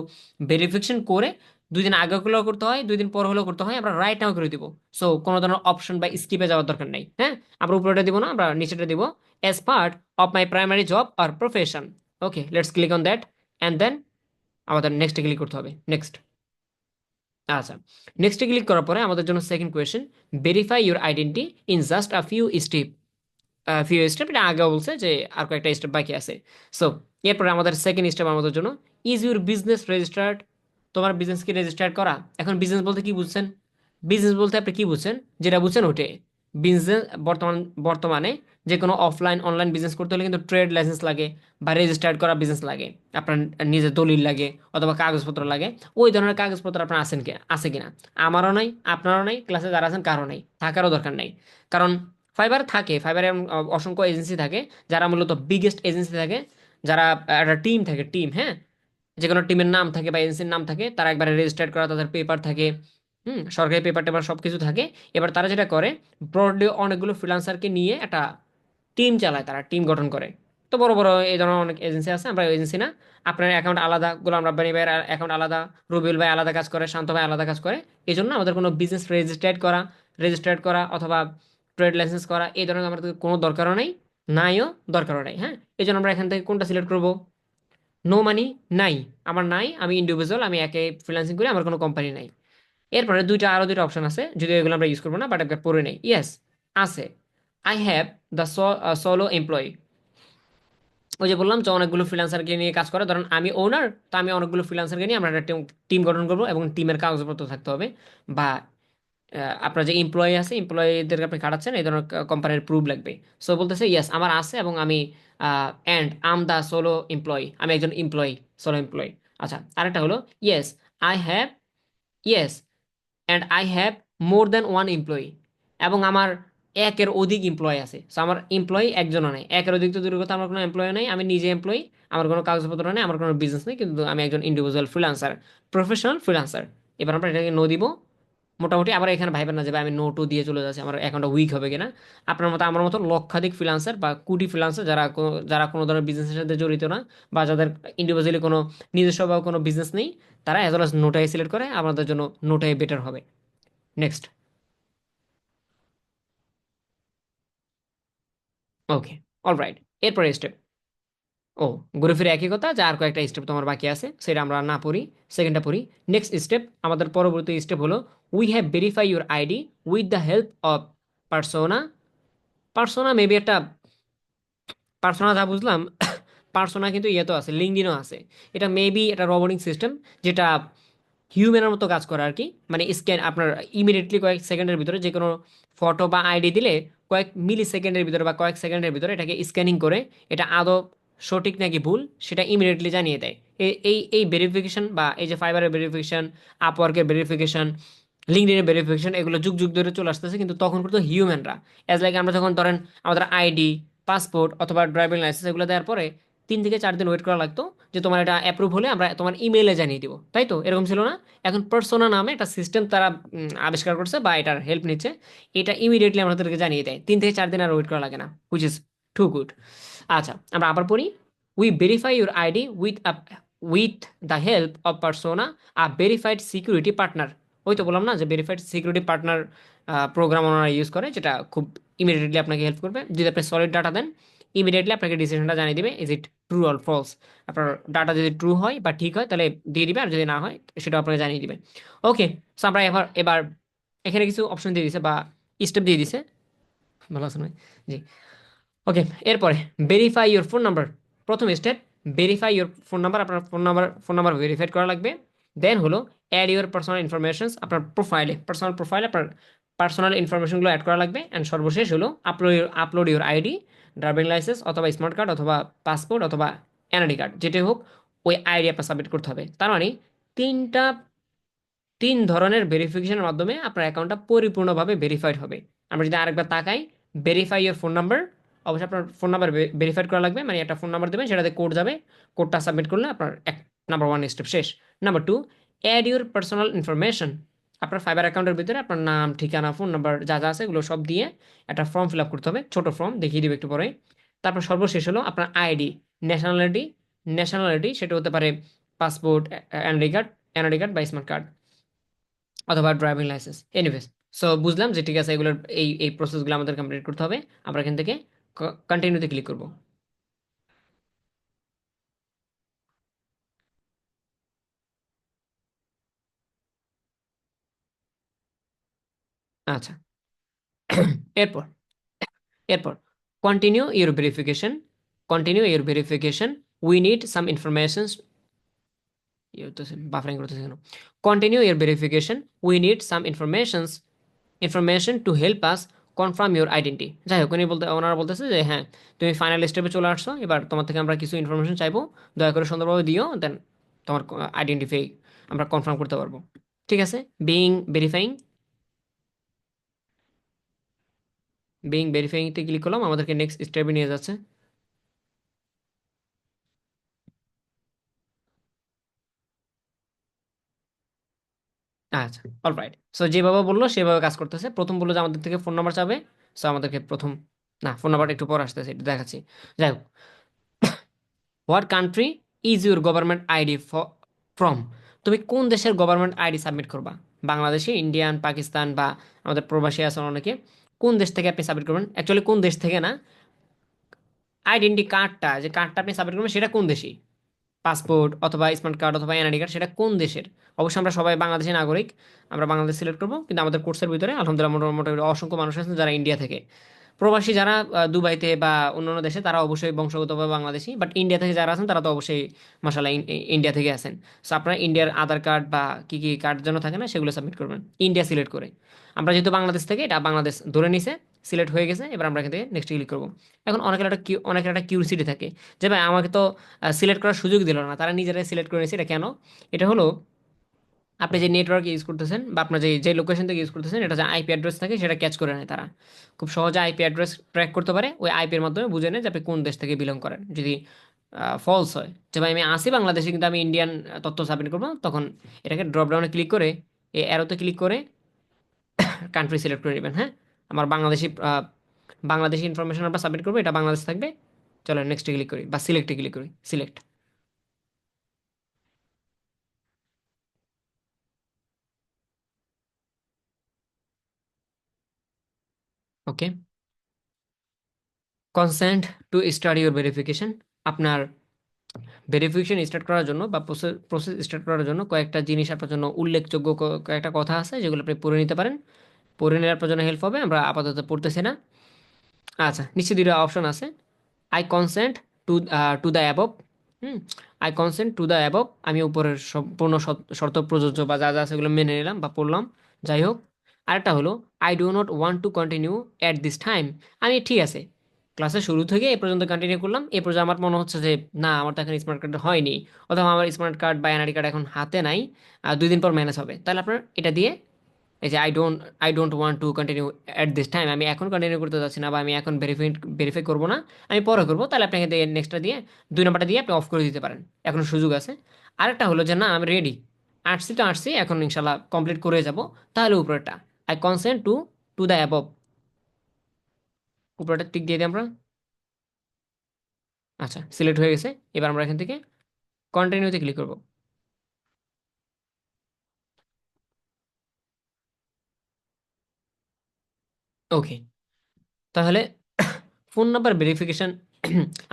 ভেরিফিকেশন করে, 2 দিন আগে হলেও করতে হয়, 2 দিন পর হলেও করতে হয়, আমরা রাইট নাও করে দিব। সো কোনো ধরনের অপশন বা স্কিপে যাওয়ার দরকার নেই। হ্যাঁ, আমরা উপরেটা দিব না, আমরা নিচেটা দিব, as part of my primary job আর profession. Okay, let's click on that, and then আমাদের নেক্সটে ক্লিক করতে হবে। নেক্সট। আচ্ছা, নেক্সটে ক্লিক করার পরে আমাদের জন্য second question, verify your identity in just a few step. এটা আগেও বলছে যে আর কয়েকটা স্টেপ বাকি আছে। সো এরপরে আমাদের সেকেন্ড স্টেপ আমাদের জন্য, ইজ ইউর বিজনেস রেজিস্টার্ড? তোমার বিজনেস কি রেজিস্টার্ড করা? এখন বিজনেস বলতে কি বুঝছেন? বিজনেস বলতে আপনি কি বুঝছেন, যেটা বুঝছেন ওটাই বিজনেস। বর্তমানে যে কোনো অফলাইন অনলাইন বিজনেস করতে হলে কিন্তু ট্রেড লাইসেন্স লাগে বা রেজিস্টার্ড করা বিজনেস লাগে, আপনার নিজের দলিল লাগে অথবা কাগজপত্র লাগে। ওই ধরনের কাগজপত্র আপনার আছে কিনা? আমারও নাই, আপনারও নাই, ক্লাসে যারা আছেন কারো নাই, থাকারও দরকার নাই। কারণ ফাইবারে এমন অসংখ্য এজেন্সি থাকে, যারা মূলত বিগেস্ট এজেন্সি থাকে, যারা একটা টিম থাকে, টিম, হ্যাঁ, যে কোনো টিমের নাম থাকে বা এজেন্সির নাম থাকে, তারা একবারে রেজিস্টার্ড করা, তাদের পেপার থাকে, সরকারি পেপার টেপার সব কিছু থাকে। এবার তারা যেটা করে, ব্রডলি অনেকগুলো ফ্রিল্যান্সারকে নিয়ে একটা টিম চালায়, তারা টিম গঠন করে। তো বড় বড় এই ধরনের অনেক এজেন্সি আছে, আমরা এজেন্সি না। আপনার অ্যাকাউন্ট আলাদা, গোলাম রাব্বানি ভাইয়ের অ্যাকাউন্ট আলাদা, রবিউল ভাই আলাদা কাজ করে, শান্ত ভাই আলাদা কাজ করে। এই জন্য আমাদের কোনো বিজনেস রেজিস্টার্ড করা অথবা ট্রেড লাইসেন্স করা, এই ধরনের আমাদের কোনো দরকারও নেই, নাইও দরকারও নেই। হ্যাঁ, এই জন্য আমরা এখান থেকে কোনটা সিলেক্ট করবো? নো মানি, নাই, আমার নাই, আমি ইন্ডিভিজুয়াল, আমি একে ফ্রিল্যান্সিং করি, আমার কোনো কোম্পানি নাই। এরপরে আরো দুইটা অপশন আছে, যদিও এগুলো আমরা ইউজ করবো না, বাট একবার পড়ে নেই। ইয়েস, আছে। I have the solo employee. ওই যে বললাম যে অনেকগুলো ফ্রিল্যান্সারকে নিয়ে কাজ করে, ধরেন আমি ওনার, তো আমি অনেকগুলো ফ্রিল্যান্সারকে নিয়ে আমরা একটা টিম গঠন করবো এবং টিমের কাগজপত্র থাকতে হবে, বা আপনার যে এমপ্লয়ি আছে এমপ্লয়ীদেরকে আপনি খাটাচ্ছেন এই ধরনের কোম্পানির প্রুফ লাগবে। সো বলতেছে ইয়েস আমার আছে এবং আমি and am the solo employee, আমি একজন এমপ্লয়ি, সোলো এমপ্লয়ি। আচ্ছা, আরেকটা হলো yes I have, yes and I have more than one employee, এবং আমার একের অধিক এমপ্লয়ি আছে। সো আমার এমপ্লয়ি একজনও নেই, একের অধিক তো দূরের কথা, আমার কোনো এমপ্লয়ি নেই, আমি নিজে এমপ্লয়ি, আমার কোনো কাগজপত্র নেই, আমার কোনো বিজনেস নেই, কিন্তু আমি একজন ইন্ডিভিজুয়াল ফ্রিল্যান্সার, প্রফেশনাল ফ্রিল্যান্সার। এবার আমরা এটাকে নো দিব মোটামুটি। আবার এখানে ভাইবেন না যে ভাই আমি নোটও দিয়ে চলে যাচ্ছি, আমার অ্যাকাউন্টটা উইক হবে কিনা। আপনার মতো আমার মতো লক্ষাধিক ফ্রিল্যান্সার বা কোটি ফ্রিল্যান্সার যারা যারা কোনো ধরনের বিজনেসের সাথে জড়িত না, বা যাদের ইন্ডিভিজুয়ালি কোনো নিজস্ব বা কোনো বিজনেস নেই, তারা অ্যাজ ওয়েল অ্যাজ নোটাই সিলেক্ট করে, আমাদের জন্য নোটাই বেটার হবে। নেক্সট। ওকে, অলরাইট। এরপরে স্টেপ, ও ঘুরে ফিরে একই কথা, যে আর কয়েকটা স্টেপ তোমার বাকি আছে, সেটা আমরা না পড়ি, সেকেন্ডটা পড়ি। নেক্সট স্টেপ, আমাদের পরবর্তী স্টেপ হলো we have verify your ID with the help of persona. Persona maybe একটা, পার্সোনা যা বুঝলাম পার্সোনা কিন্তু ইয়ে তো আছে, লিঙ্কডিনও আছে। এটা মেবি এটা রোবটিক সিস্টেম, যেটা হিউম্যানের মতো কাজ করে আর কি। মানে স্ক্যান আপনার ইমিডিয়েটলি কয়েক সেকেন্ডের ভিতরে যে কোনো ফটো বা আইডি দিলে কয়েক মিলি সেকেন্ডের ভিতরে বা কয়েক সেকেন্ডের ভিতরে এটাকে স্ক্যানিং করে এটা আদৌ সঠিক নাকি ভুল সেটা ইমিডিয়েটলি জানিয়ে দেয়। এই এই ভেরিফিকেশন, বা এই যে ফাইবারের ভেরিফিকেশন, আপওয়ার্কের ভেরিফিকেশন, লিঙ্কডিনের ভেরিফিকেশন, এগুলো যুগ যুগ ধরে চলে আসতেছে, কিন্তু তখন কিন্তু হিউম্যানরা, অ্যাজ লাইক আমরা যখন ধরেন আমাদের আইডি, পাসপোর্ট অথবা ড্রাইভিং লাইসেন্স এগুলো দেওয়ার পরে 3 থেকে 4 দিন ওয়েট করা লাগতো, যে তোমার এটা অ্যাপ্রুভ হলে আমরা তোমার ইমেইলে জানিয়ে দিব, তাই তো? এরকম ছিল না? এখন পার্সোনা নামে একটা সিস্টেম তারা আবিষ্কার করছে বা এটার হেল্প নিচ্ছে, এটা ইমিডিয়েটলি আমাদেরকে জানিয়ে দেয়, 3 থেকে 4 দিন আর ওয়েট করা লাগে না, হুইচ ইজ টু গুড। আচ্ছা, আমরা আবার পড়ি। We verify your ID with the help of persona a verified security partner. ওই তো বললাম না যে ভেরিফাইড সিকিউরিটি পার্টনার প্রোগ্রাম ওনারা ইউজ করে, যেটা খুব ইমিডিয়েটলি আপনাকে হেল্প করবে। যদি আপনি সলিড ডাটা দেন, ইমিডিয়েটলি আপনাকে ডিসিশনটা জানিয়ে দিবে is it true or false. আপনার ডাটা যদি ট্রু হয় বা ঠিক হয় তাহলে দিয়ে দিবে, আর যদি না হয় সেটা আপনাকে জানিয়ে দিবে। ওকে, সো আমরা এবার এবার এখানে কিছু অপশন দিয়ে দিছে বা স্টেপ দিয়ে দিছে, ভালো আছে নয়? জি। ওকে, এরপরে ভেরিফাই ইউর ফোন নাম্বার। প্রথম step, verify your phone number, আপনার ফোন নাম্বার ভেরিফাইড করা লাগবে। দেন হলো অ্যাড ইউর পার্সোনাল ইনফরমেশনস, আপনার পার্সোনাল প্রোফাইলে আপনার পার্সোনাল ইনফরমেশনগুলো অ্যাড করা লাগবে। অ্যান্ড সর্বশেষ হলো upload your ID, driving licence অথবা স্মার্ট কার্ড অথবা পাসপোর্ট অথবা এনআইডি কার্ড, যেটাই হোক ওই আইডি আপনার সাবমিট করতে হবে। তার মানে তিনটা 3 ধরনের ভেরিফিকেশনের মাধ্যমে আপনার অ্যাকাউন্টটা পরিপূর্ণভাবে ভেরিফাইড হবে। আমরা যদি আরেকবার তাকাই, ভেরিফাই ইউর ফোন নাম্বার, অবশ্যই আপনার ফোন নাম্বার ভেরিফাইড করা লাগবে, মানে একটা ফোন নাম্বার দেবেন, সেটাতে কোড যাবে, কোডটা সাবমিট করলে আপনার নাম্বার 1 স্টেপ শেষ। Number 2, add your personal information, আপনার ফাইবার অ্যাকাউন্টের ভিতরে আপনার নাম, ঠিকানা, ফোন নাম্বার যা যা আছে এগুলো সব দিয়ে একটা ফর্ম ফিল আপ করতে হবে, ছোট ফর্ম, দেখিয়ে দিবে একটু পরে। তারপর সর্বশেষ হলো আপনার আইডি, ন্যাশনালিটি। ন্যাশনালিটি সেটা হতে পারে পাসপোর্ট, এনআইডি কার্ড বা স্মার্ট কার্ড অথবা ড্রাইভিং লাইসেন্স, এনিওয়েজ। সো বুঝলাম যে ঠিক আছে, এগুলোর এই প্রসেসগুলো আমাদের কমপ্লিট করতে হবে। আমরা এখান থেকে কন্টিনিউতে ক্লিক করব। আচ্ছা। এরপর এরপর continue your verification we need some information. Buffering করতেছে কেন? Continue your verification we need some information to help us confirm your identity. যাই হোক, ওনারা বলতেছে যে হ্যাঁ, তুমি ফাইনাল স্টেপে চলে আসছো, এবার তোমার থেকে আমরা কিছু ইনফরমেশন চাইবো, দয়া করে সুন্দরভাবে দিও, দেন তোমার আইডেন্টিফাই আমরা কনফার্ম করতে পারবো। ঠিক আছে, বিইং ভেরিফাইং ভেরিফাইংতে ক্লিক করলাম, আমাদেরকে নেক্সট স্টেপে নিয়ে যাচ্ছে। আচ্ছা, অলরাইট। সো যেভাবে বললো সেভাবে কাজ করতেছে। প্রথম বললো যে আমাদের থেকে ফোন নাম্বার চাবে, সো আমাদেরকে প্রথম, না ফোন নাম্বারটা একটু পরে আসতেছে, একটু দেখাচ্ছি। যাই হোক, what country is your government ID from, তুমি কোন দেশের গভর্নমেন্ট আইডি সাবমিট করবা? বাংলাদেশি, ইন্ডিয়ান, পাকিস্তান বা আমাদের প্রবাসী আছেন অনেকে, কোন দেশ থেকে আপনি সাবমিট করবেন? অ্যাকচুয়ালি কোন দেশ থেকে না, আইডেন্টি কার্ডটা, যে কার্ডটা আপনি সাবমিট করবেন সেটা কোন দেশি, পাসপোর্ট অথবা স্মার্ট কার্ড অথবা এনআইডি কার্ড সেটা কোন দেশের? অবশ্যই আমরা সবাই বাংলাদেশি নাগরিক, আমরা বাংলাদেশ সিলেক্ট করবো, কিন্তু আমাদের কোর্সের ভিতরে আলহামদুলিল্লাহ মোটামুটি অসংখ্য মানুষ আছেন যারা ইন্ডিয়া থেকে, প্রবাসী যারা দুবাইতে বা অন্যান্য দেশে, তারা অবশ্যই বংশগতভাবে বাংলাদেশী, বাট ইন্ডিয়া থেকে যারা আছেন তারা তো অবশ্যই মাসাল্লাহ ইন্ডিয়া থেকে আছেন। সো আপনারা ইন্ডিয়ার আধার কার্ড বা কি কি কার্ড যেন থাকে না, সেগুলো সাবমিট করবেন ইন্ডিয়া সিলেক্ট করে। আমরা যেহেতু বাংলাদেশ থেকে, এটা বাংলাদেশ ধরে নিছে, সিলেক্ট হয়ে গেছে, এবার আমরা এখান থেকে নেক্সট ক্লিক করবো। এখন অনেকের একটা কিউরিসিটি থাকে যে ভাই আমাকে তো সিলেক্ট করার সুযোগ দিল না, তারা নিজেরাই সিলেক্ট করে নিয়েছে, এটা কেন? এটা হলো, আপনি যে নেটওয়ার্ক ইউজ করতেছেন বা আপনার যে যে লোকেশন থেকে ইউজ করতেছেন, এটা যে আইপি অ্যাড্রেস থাকে সেটা ক্যাচ করে নেয় তারা। খুব সহজে আইপি অ্যাড্রেস ট্র্যাক করতে পারে, ওই আইপির মাধ্যমে বুঝে নেয় যে আপনি কোন দেশ থেকে বিলং করেন। যদি ফলস হয় যে ভাই আমি আসি বাংলাদেশে কিন্তু আমি ইন্ডিয়ান তথ্য সাবমিট করবো, তখন এটাকে ড্রপ ডাউনে ক্লিক করে, এই অ্যারোতে ক্লিক করে কান্ট্রি সিলেক্ট করে নেবেন। হ্যাঁ, আমার বাংলাদেশি ইনফরমেশন আমরা সাবমিট করবো, এটা বাংলাদেশ থাকবে। চলো নেক্সটে ক্লিক করি বা সিলেক্টে ক্লিক করি, select. Okay, consent to start your verification. আপনার ভেরিফিকেশন স্টার্ট করার জন্য বা প্রসেস স্টার্ট করার জন্য কয়েকটা জিনিস আপনার জন্য উল্লেখযোগ্য, কয়েকটা কথা আছে যেগুলো আপনি পড়ে নিতে পারেন। পড়ে নিলে আপনার জন্য হেল্প হবে, আমরা আপাতত পড়তেছি না। আচ্ছা, নিচে দুটো অপশন আছে। I consent to to the above. Hmm, I consent to the above, আমি উপরের সম্পূর্ণ শর্ত প্রযোজ্য বা যা যা আছে সেগুলো মেনে নিলাম বা পড়লাম। যাই হোক, আরেকটা হলো I do not want to continue at this time. আমি ঠিক আছে, ক্লাসের শুরু থেকে এ পর্যন্ত কন্টিনিউ করলাম, এ পর্যন্ত আমার মনে হচ্ছে যে না, আমার তো এখন স্মার্ট কার্ড হয়নি, অথবা আমার স্মার্ট কার্ড বা এনআইডি কার্ড এখন হাতে নাই, 2 দিন পর ম্যানেজ হবে, তাহলে আপনার এটা দিয়ে এই যে I don't want to continue at this time, আমি এখন কন্টিনিউ করতে যাচ্ছি না বা আমি এখন ভেরিফাই করবো না, আমি পরে করবো, তাহলে আপনাকে দিয়ে নেক্সটটা দিয়ে 2 নম্বরটা দিয়ে আপনি অফ করে দিতে পারেন, এখনো সুযোগ আছে। আরেকটা হলো যে না, আমি রেডি, আসছি তো আসছি, এখন ইনশাল্লাহ কমপ্লিট করে যাব, তাহলে উপরেরটা I consent to to the above, উপরেরটা টিক দিয়ে দিই আমরা। আচ্ছা, সিলেক্ট হয়ে গেছে। এবার আমরা এখান থেকে কন্টিনিউতে ক্লিক করবো। ওকে, তাহলে ফোন নাম্বার ভেরিফিকেশন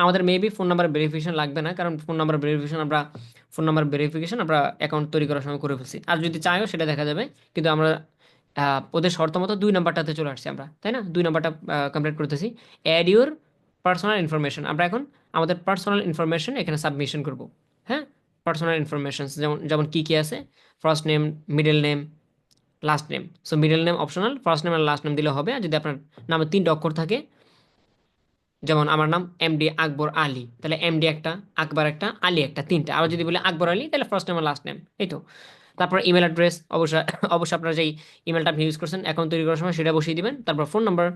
আমাদের মেবি ফোন নাম্বার ভেরিফিকেশন লাগবে না, কারণ ফোন নাম্বার ভেরিফিকেশন আমরা অ্যাকাউন্ট তৈরি করার সময় করে ফেলছি, আর যদি চাইও সেটা দেখা যাবে। কিন্তু আমরা ওদের শর্ত মতো 2 নাম্বারটাতে চলে আসছি আমরা, তাই না? 2 নাম্বারটা কমপ্লিট করতেছি। অ্যাড ইউর পার্সোনাল ইনফরমেশন, আমরা এখন আমাদের পার্সোনাল ইনফরমেশন এখানে সাবমিশন করব। হ্যাঁ, পার্সোনাল ইনফরমেশন যেমন যেমন কী কী আছে, first name, middle name, last name. So middle name optional, first name আর লাস্ট নেম দিলে হবে। আর যদি আপনার নামে 3টা অক্ষর থাকে, যেমন আমার নাম এমডি আকবর আলী, তাহলে এমডি একটা, আকবর একটা, আলী একটা, 3টা। আবার যদি বলে আকবর আলী, তাহলে ফার্স্ট নেম আর লাস্ট নেম, এই তো। তারপর ইমেল অ্যাড্রেস, অবশ্যই অবশ্যই আপনার যেই ইমেলটা আপনি ইউজ করছেন অ্যাকাউন্ট তৈরি করার সময়, সেটা বসিয়ে দিবেন। তারপর ফোন নাম্বার,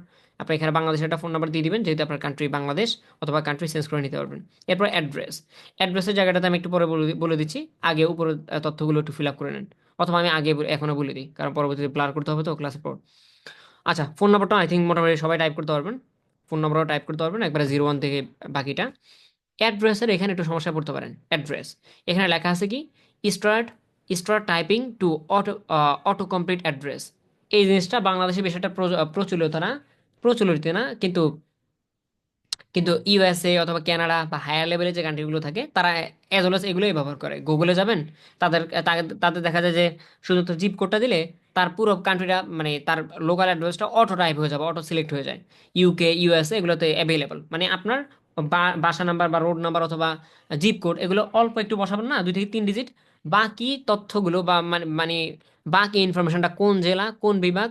আপনি এখানে বাংলাদেশের একটা ফোন নাম্বার দিয়ে দিবেন, যেহেতু আপনার কান্ট্রি বাংলাদেশ, অথবা কান্ট্রি চেঞ্জ করে নিতে পারবেন। এরপর অ্যাড্রেসের জায়গাটাতে আমি একটু পরে বলে দিচ্ছি, আগে উপরে তথ্যগুলো একটু ফিল আপ করে নেন, অথবা আমি আগে এখনো বলে দিই, কারণ পরবর্তীতে ব্লার করতে হবে তো ক্লাসের পর। আচ্ছা, ফোন নাম্বারটা আই থিঙ্ক মোটামুটি সবাই টাইপ করতে পারবেন। ফোন নাম্বারও টাইপ করতে পারবেন একবারে 01 থেকে বাকিটা। অ্যাড্রেসের এখানে একটু সমস্যা পড়তে পারেন। অ্যাড্রেস, এখানে লেখা আছে কি, start start typing to auto complete address. এই জিনিসটা বাংলাদেশে বেশ একটা প্রচলিত না, কিন্তু কিন্তু ইউএসএ অথবা কানাডা বা হায়ার লেভেলের যে কান্ট্রিগুলো থাকে, তারা অ্যাজ ওয়েল এগুলোই ব্যবহার করে। গুগলে যাবেন, তাদের দেখা যায় যে শুধুমাত্র জিপ কোডটা দিলে তার পুরো কান্ট্রিটা, মানে তার লোকাল অ্যাড্রেসটা অটো টাইপ হয়ে যাবে, অটো সিলেক্ট হয়ে যায়। ইউকে, ইউএসএ এগুলোতে অ্যাভেলেবল, মানে আপনার বাসা নাম্বার বা রোড নাম্বার অথবা জিপ কোড এগুলো অল্প একটু বসাবেন না, 2 থেকে 3 ডিজিট, বাকি তথ্যগুলো বা মানে বাকি ইনফরমেশনটা কোন জেলা, কোন বিভাগ,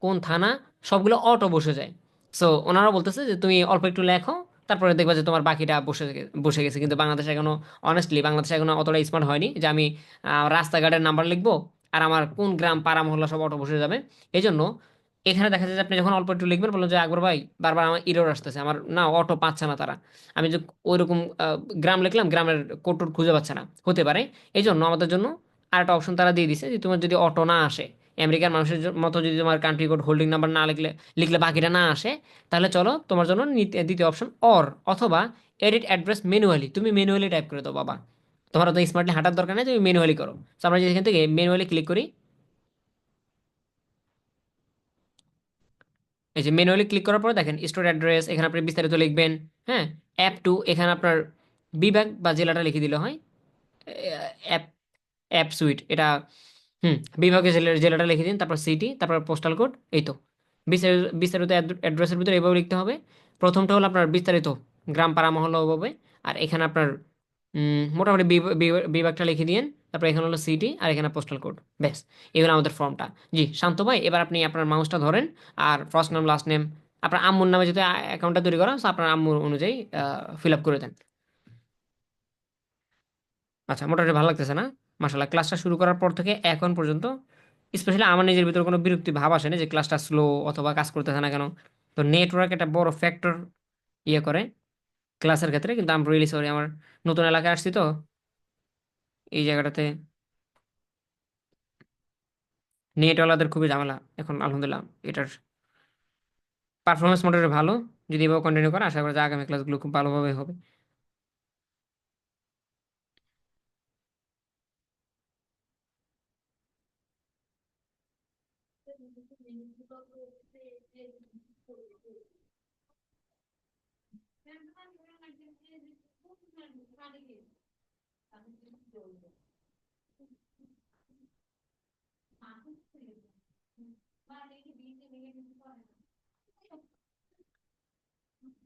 কোন থানা, সবগুলো অটো বসে যায়। সো ওনারা বলতেছে যে তুমি অল্প একটু লেখো, তারপরে দেখবা যে তোমার বাকিটা বসে গেছে। কিন্তু বাংলাদেশে এখনো, অনেস্টলি বাংলাদেশে এখনো অতটা স্মার্ট হয়নি যে আমি রাস্তাঘাটের নাম্বার লিখবো আর আমার কোন গ্রাম, পাড়া, মহল্লা সব অটো বসে যাবে। এই জন্য এখানে দেখা যায় যে আপনি যখন অল্প একটু লিখবেন, বললো যে আকবর ভাই বারবার আমার ইরর আসতেছে, আমার না অটো পাচ্ছে না তারা, আমি যে ওইরকম গ্রাম লিখলাম, গ্রামের কোড টোড খুঁজে পাচ্ছে না, হতে পারে। এই জন্য আমাদের জন্য আরেকটা অপশন তারা দিয়ে দিছে যে তোমার যদি অটো না আসে, আমেরিকার মানুষের মতো যদি তোমার কান্ট্রি কোড হোল্ডিং নাম্বার না লিখলে, বাকিটা না আসে, তাহলে চলো তোমার জন্য দ্বিতীয় অপশন অথবা এডিট অ্যাড্রেস ম্যানুয়ালি, তুমি ম্যানুয়ালি টাইপ করে দাও বাবা, তোমার তো স্মার্টলি হাঁটার দরকার নেই, তুমি ম্যানুয়ালি করো। তো আমরা যদি এখান থেকে ম্যানুয়ালি ক্লিক করি, এই যে ম্যানুয়ালি ক্লিক করার পরে দেখেন স্টোর অ্যাড্রেস, এখানে আপনি বিস্তারিত লিখবেন। হ্যাঁ, অ্যাপ 2, এখানে আপনার বিভাগ বা জেলাটা লিখে দিলে হয়। অ্যাপ অ্যাপ সুইট এটা, হুম, বিভাগের জেলাটা লিখে দিন, তারপর সিটি, তারপর পোস্টাল কোড, এই তো। বিস্তারিত অ্যাড্রেসের ভিতরে এভাবে লিখতে হবে। প্রথমটা হলো আপনার বিস্তারিত গ্রাম পাড়া মহল্লা ওভাবে। আর এখানে আপনার মোটামুটি বিভাগটা লিখে দিয়েন। তারপর এখানে হলো সিটি আর এখানে পোস্টাল কোড। ব্যাস, এগুলো আমাদের ফর্মটা। জি শান্ত ভাই, এবার আপনি আপনার মাউসটা ধরেন আর ফার্স্ট নেম লাস্ট নেম আপনার আম্মুর নামে যদি অ্যাকাউন্টটা তৈরি করা so আপনার আম্মুর অনুযায়ী ফিল আপ করে দেন। আচ্ছা, মোটামুটি ভালো লাগতেছে না? মাশাআল্লাহ, ক্লাসটা শুরু করার পর থেকে এখন পর্যন্ত স্পেশালি আমার নিজের ভিতরে কোনো বিরক্তি ভাব আসে না যে ক্লাসটা স্লো অথবা কাজ করতেছে না কেন। তো নেটওয়ার্ক একটা বড় ফ্যাক্টর ইয়ে করে ক্লাসের ক্ষেত্রে। কিন্তু আমি রিয়েলি সরি, আমার নতুন এলাকায় আসছি তো এই জায়গাটাতে নেটওয়ালাদের খুবই ঝামেলা এখন। আলহামদুলিল্লাহ এটার পারফরমেন্স মোটামুটি ভালো। যদি এভাবে কন্টিনিউ করে আশা করি যে আগামী ক্লাসগুলো খুব ভালোভাবে হবে।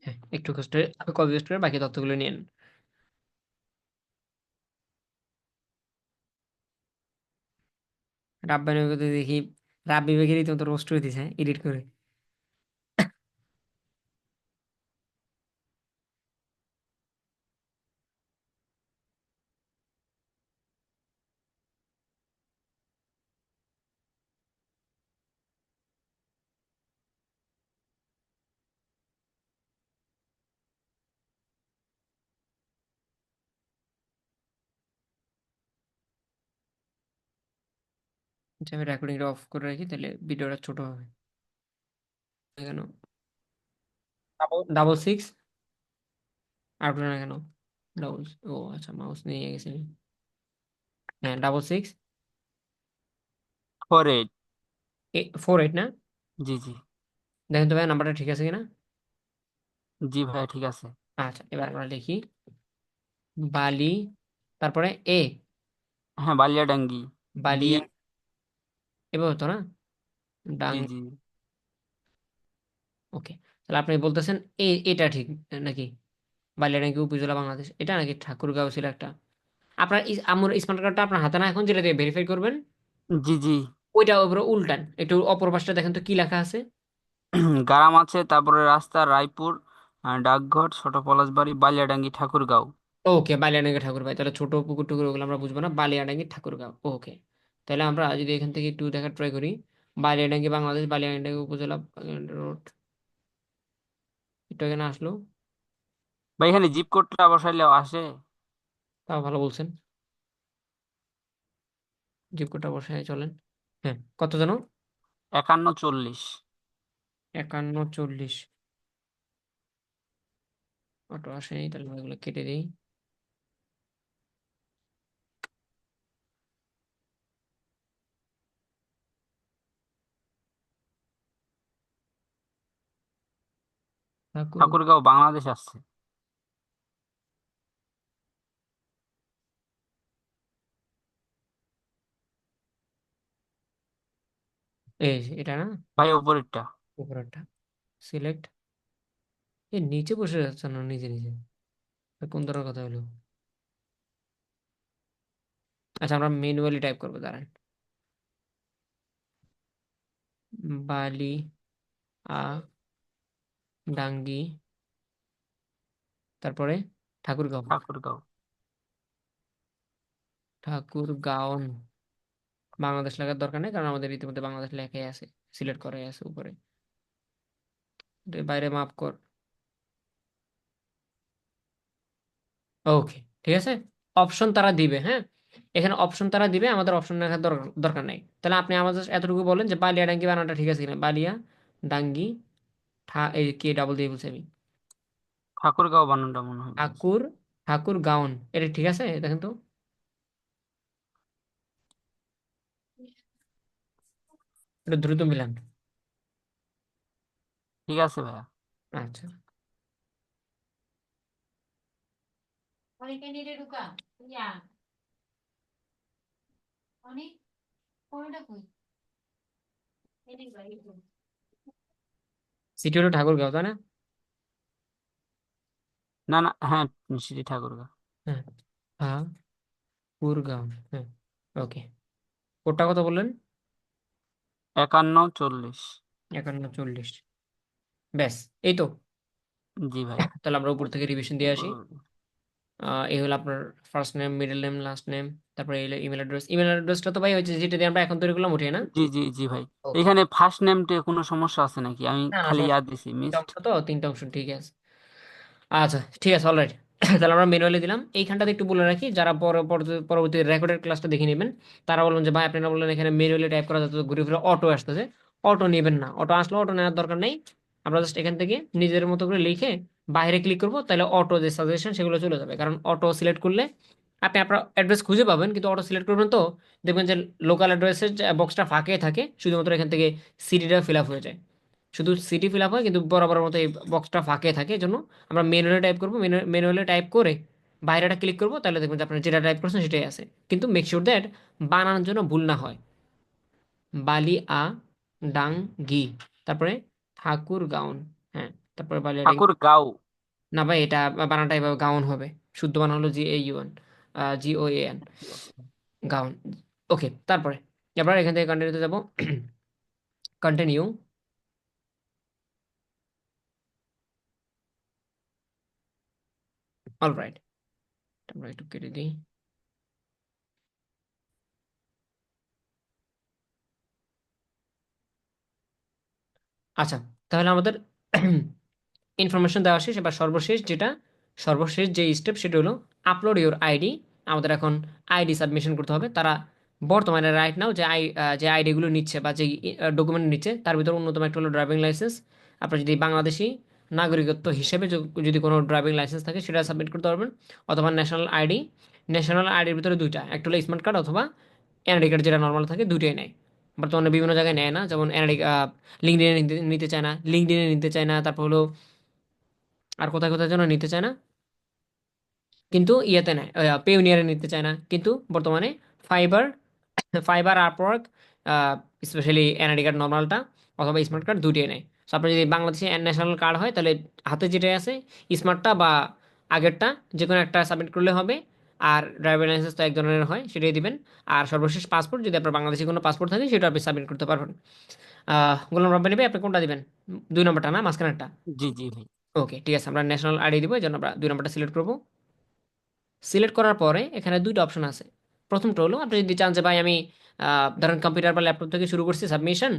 হ্যাঁ, একটু কষ্ট কপি পেস্ট করে বাকি তথ্যগুলো নিয়ে নেন। রাব্বানি দেখি রাব্বি বেগের রীতিমতো রোস্ট করে দিছে এডিট করে। আচ্ছা, আমি রেকর্ডিংটা অফ করে রাখি তাহলে ভিডিওটা ছোট হবে। কেন ডাবল সিক্স আর উঠলো না কেন? ডাবল, ও আচ্ছা মাউস নিয়ে গেছি আমি। হ্যাঁ, ডাবল সিক্স 48। 48 না? জি জি। দেখেন তো ভাই নাম্বারটা ঠিক আছে কিনা। জি ভাই ঠিক আছে। আচ্ছা, এবার আমরা লিখি বালি, তারপরে এ, হ্যাঁ, বালিয়াডাঙ্গি। বি। বালিয়া, এবার তো না ডাং। জি জি। ওকে, তাহলে আপনি বলতেছেন এটা ঠিক নাকি? বালিয়াডাঙ্গি উপজেলা বাংলাদেশ, এটা নাকি ঠাকুরগাঁও ছিল একটা? আপনার আমার স্মার্ট কার্ডটা আপনার হাতে না এখন, যেটা দিয়ে ভেরিফাই করবেন জি জি। ওইটা উপরে উল্টান একটু, অপর পাশটা দেখেন তো কি লেখা আছে। গ্রাম আছে, তারপরে রাস্তা রায়পুর, ডাকঘর, ছোট পলাশবাড়ি, বালিয়াডাঙ্গি, ঠাকুরগাঁও। ওকে, বালিয়াডাঙ্গি ঠাকুর ভাই, তাহলে ছোট পুকুর টুকুর ওগুলো আমরা বুঝবো না, বালিয়াডাঙ্গি ঠাকুরগাঁও। ওকে, তাহলে আমরা যদি এখান থেকে একটু দেখার ট্রাই করি, বালিয়াডাঙ্গি বাংলাদেশ, বালিয়াডাঙ্গি উপজেলা রোড, একটু এখানে আসলো। ভাই এখানে জিপ কোডটা বসাইলে আসে? তাও ভালো বলছেন, জিপকোটা বসায় চলেন। হ্যাঁ, কত জানো? 5140। 5140। অটো আসেনি, তাহলে আমরা এগুলো কেটে দিই। ঠাকুর, ঠাকুরগাঁও বাংলাদেশ আসছে। এই যে এটা না, ভাই উপরেরটা। উপরেরটা সিলেক্ট। এই নিচে বসে যাচ্ছে না নিজে নিজে, কোন ধরনের কথা হলো? আচ্ছা, আমরা ম্যানুয়ালি টাইপ করবো, দাঁড়ান। বালি আ ডাঙ্গি, তারপরে ঠাকুরগাঁও। ঠাকুরগাঁও। ঠাকুরগাঁও বাংলাদেশ লেখার দরকার নেই, কারণ আমাদের ইতিমধ্যে বাংলাদেশ লেখাই আছে, সিলেক্ট করাই আছে উপরে। বাইরে মাপ কর। ওকে, ঠিক আছে। অপশন তারা দিবে, হ্যাঁ, এখানে অপশন তারা দিবে, আমাদের অপশন লেখার দরকার নাই। তাহলে আপনি আমাদের এতটুকু বলেন যে বালিয়া ডাঙ্গি বানানটা ঠিক আছে কিনা, বালিয়া ডাঙ্গি এই কে ডাবল দিয়ে বলছি আমি, ঠাকুরগাঁও বানানটা মনে হয় বলছে। ঠাকুর, ঠাকুর গাউন, এটা ঠিক আছে দেখেন তো। এটা দ্রুত মিলান। ঠিক আছে ভাইয়া। আচ্ছা, অনেক নিরে ঢুকা ইয়া অনেক কোনটা কই এদিক ভাই সিটি হলো ঠাকুরগাঁও, তাই না? না না, হ্যাঁ, সিটি ঠাকুরগাঁও। হ্যাঁ, ঠাকুরগাঁও। হ্যাঁ, ওকে। কোডটা কত বললেন? 5140। 5140। ব্যাস, এই তো। জি ভাই। তাহলে আমরা উপর থেকে রিভিশন দিয়ে আসি। উম, এই হলো আপনার first name, middle name, last name. তারপরে এই ইমেল অ্যাড্রেস। ইমেল অ্যাড্রেসটা তো ভাই হচ্ছে যেটা দিয়ে আমরা এখন তৈরি করলাম, ওঠে না? জি জি জি ভাই। ওকে। এখানে ফার্স্ট নেমটে কোনো সমস্যা আছে নাকি? আমি না না, খালি সমস্যা ইয়াদ নেই। দিছি, তিনটা মিসড। অংশ তো, তিনটা অংশ ঠিক আছে। আচ্ছা, ঠিক আছে, অলরাইট। তাহলে আমরা ম্যানুয়ালি দিলাম। এইখানটাতে একটু বলে রাখি, যারা পরবর্তী রেকর্ডেড ক্লাসটা দেখে নেবেন, তারা বলবেন যে ভাই আপনারা বললেন এখানে ম্যানুয়ালি টাইপ করা যাতে ঘুরে ফিরে অটো আসতেছে। অটো নেবেন না, অটো আসলে অটো নেওয়ার দরকার নেই। আমরা জাস্ট এখান থেকে নিজের মতো করে লিখে বাইরে ক্লিক করবো, তাহলে অটো যে সাজেশন সেগুলো চলে যাবে। কারণ অটো সিলেক্ট করলে আপনি আপনার অ্যাড্রেস খুঁজে পাবেন, কিন্তু অটো সিলেক্ট করবেন তো দেখবেন যে লোকাল অ্যাড্রেসের বক্সটা ফাঁকে থাকে, শুধুমাত্র এখান থেকে সিটিটা ফিল আপ হয়ে যায়। শুধু সিটি ফিল আপ হয়, কিন্তু বরাবর মতো এই বক্সটা ফাঁকে থাকে। এই জন্য আমরা ম্যানুয়ালি টাইপ করবো, ম্যানুয়ালি টাইপ করে বাইরেটা ক্লিক করবো, তাহলে দেখবেন যে আপনার যেটা টাইপ করছেন সেটাই আছে। কিন্তু মেক শিওর দ্যাট বানানোর জন্য ভুল না হয়। বালি আ ডাং গি, তারপরে ঠাকুর গাউন। হ্যাঁ, তারপরে বালিয়াডাং। ঠাকুরগাঁও। না ভাই, এটা বানানটা এভাবে গাউন হবে। শুদ্ধ বানান হলো GAUN, GOAN, গাউন। ওকে, তারপরে এবার এখান থেকে কন্টিনিউতে যাবো। কন্টিনিউ। অলরাইট, আমরা একটু কেটে দিই। আচ্ছা, তাহলে আমাদের ইনফরমেশন দেওয়া শেষ। এবার সর্বশেষ যে স্টেপ সেটা হলো আপলোড ইউর আইডি। আমাদের এখন আইডি সাবমিশন করতে হবে। তারা বর্তমানে রাইট নাও যে আইডিগুলো নিচ্ছে বা যে ডকুমেন্ট নিচ্ছে, তার ভিতরে অন্যতম একটা হলো ড্রাইভিং লাইসেন্স। আপনার যদি বাংলাদেশি নাগরিকত্ব হিসেবে যদি কোনো ড্রাইভিং লাইসেন্স থাকে সেটা সাবমিট করতে পারবেন, অথবা ন্যাশনাল আইডি। ন্যাশনাল আইডির ভিতরে দুইটা, একটা হলো স্মার্ট কার্ড অথবা এনআইডি কার্ড, যেটা নর্মাল থাকে, দুটোই নেয়। বর্তমানে বিভিন্ন জায়গায় নেয় না, যেমন এনআইডি, লিঙ্কডিনে নিতে চায় না, তারপর হলো আর কোথায় কোথায় যেন নিতে চায় না, কিন্তু ইয়েতে নেয়, পেউনিয়ারে নিতে চায় না। কিন্তু বর্তমানে Fiverr Fiverr Upwork, specially NID card নর্মালটা অথবা স্মার্ট কার্ড দুটোই নেয়। সো আপনার যদি বাংলাদেশে ন্যাশনাল কার্ড হয়, তাহলে হাতে যেটাই আছে স্মার্টটা বা আগেরটা যে কোনো একটা সাবমিট করলে হবে। আর ড্রাইভিং লাইসেন্স তো এক ধরনের হয়, সেটাই দিবেন। আর সর্বশেষ পাসপোর্ট, যদি আপনার বাংলাদেশি কোনো পাসপোর্ট থাকে সেটা আপনি সাবমিট করতে পারবেন। গোলাম রাব্বানি ভাই, আপনি কোনটা দিবেন? 2 নম্বরটা না, মাঝখানেরটা? জি জি ভাই। ওকে, ঠিক আছে, আমরা ন্যাশনাল আইডি দিব, এই জন্য আমরা 2 নম্বরটা সিলেক্ট করবো। সিলেক্ট করার পরে এখানে দুইটা অপশন আছে। প্রথমটা হলো আপনি যদি চান যে ভাই আমি ধরেন কম্পিউটার বা ল্যাপটপ থেকে শুরু করছি সাবমিশন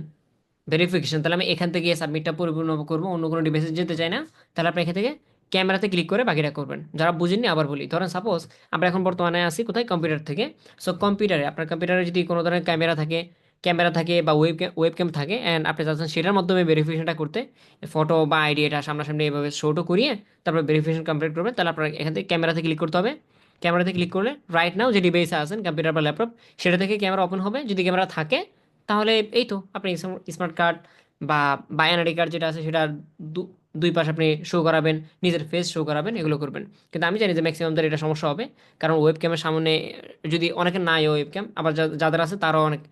ভেরিফিকেশন, তাহলে আমি এখান থেকে সাবমিটটা পরিপূর্ণ করবো, অন্য কোনো ডিভাইসে যেতে চাই না, তাহলে আপনি এখান থেকে ক্যামেরাতে ক্লিক করে বাকিটা করবেন। যারা বুঝেননি আবার বলি, ধরেন সাপোজ আমরা এখন বর্তমানে আসি কোথায়, কম্পিউটার থেকে। সো কম্পিউটারে, আপনার কম্পিউটারে যদি কোনো ধরনের ক্যামেরা থাকে বা ওয়েব ক্যাম থাকে, অ্যান্ড আপনি চাচ্ছেন সেটার মাধ্যমে ভেরিফিকেশনটা করতে, ফটো বা আইডি এটা সামনাসামনি এভাবে শোটো করিয়ে তারপর ভেরিফিকেশন কমপ্লিট করবেন, তাহলে আপনার এখান থেকে ক্যামেরাতে ক্লিক করতে হবে। ক্যামেরাতে ক্লিক করলে রাইট নাও যে ডিভাইসে আছেন, কম্পিউটার বা ল্যাপটপ, সেটা থেকে ক্যামেরা ওপেন হবে। যদি ক্যামেরা থাকে তাহলে এই তো আপনি স্মার্ট কার্ড বা এনআইডি কার্ড যেটা আছে সেটা দু- দুই পাশে আপনি শো করাবেন, নিজের ফেস শো করাবেন, এগুলো করবেন। কিন্তু আমি জানি যে ম্যাক্সিমামদের এটা সমস্যা হবে, কারণ ওয়েব ক্যামের সামনে যদি অনেকের নাই ওয়েব ক্যাম, আবার যাদের আছে তারাও অনেক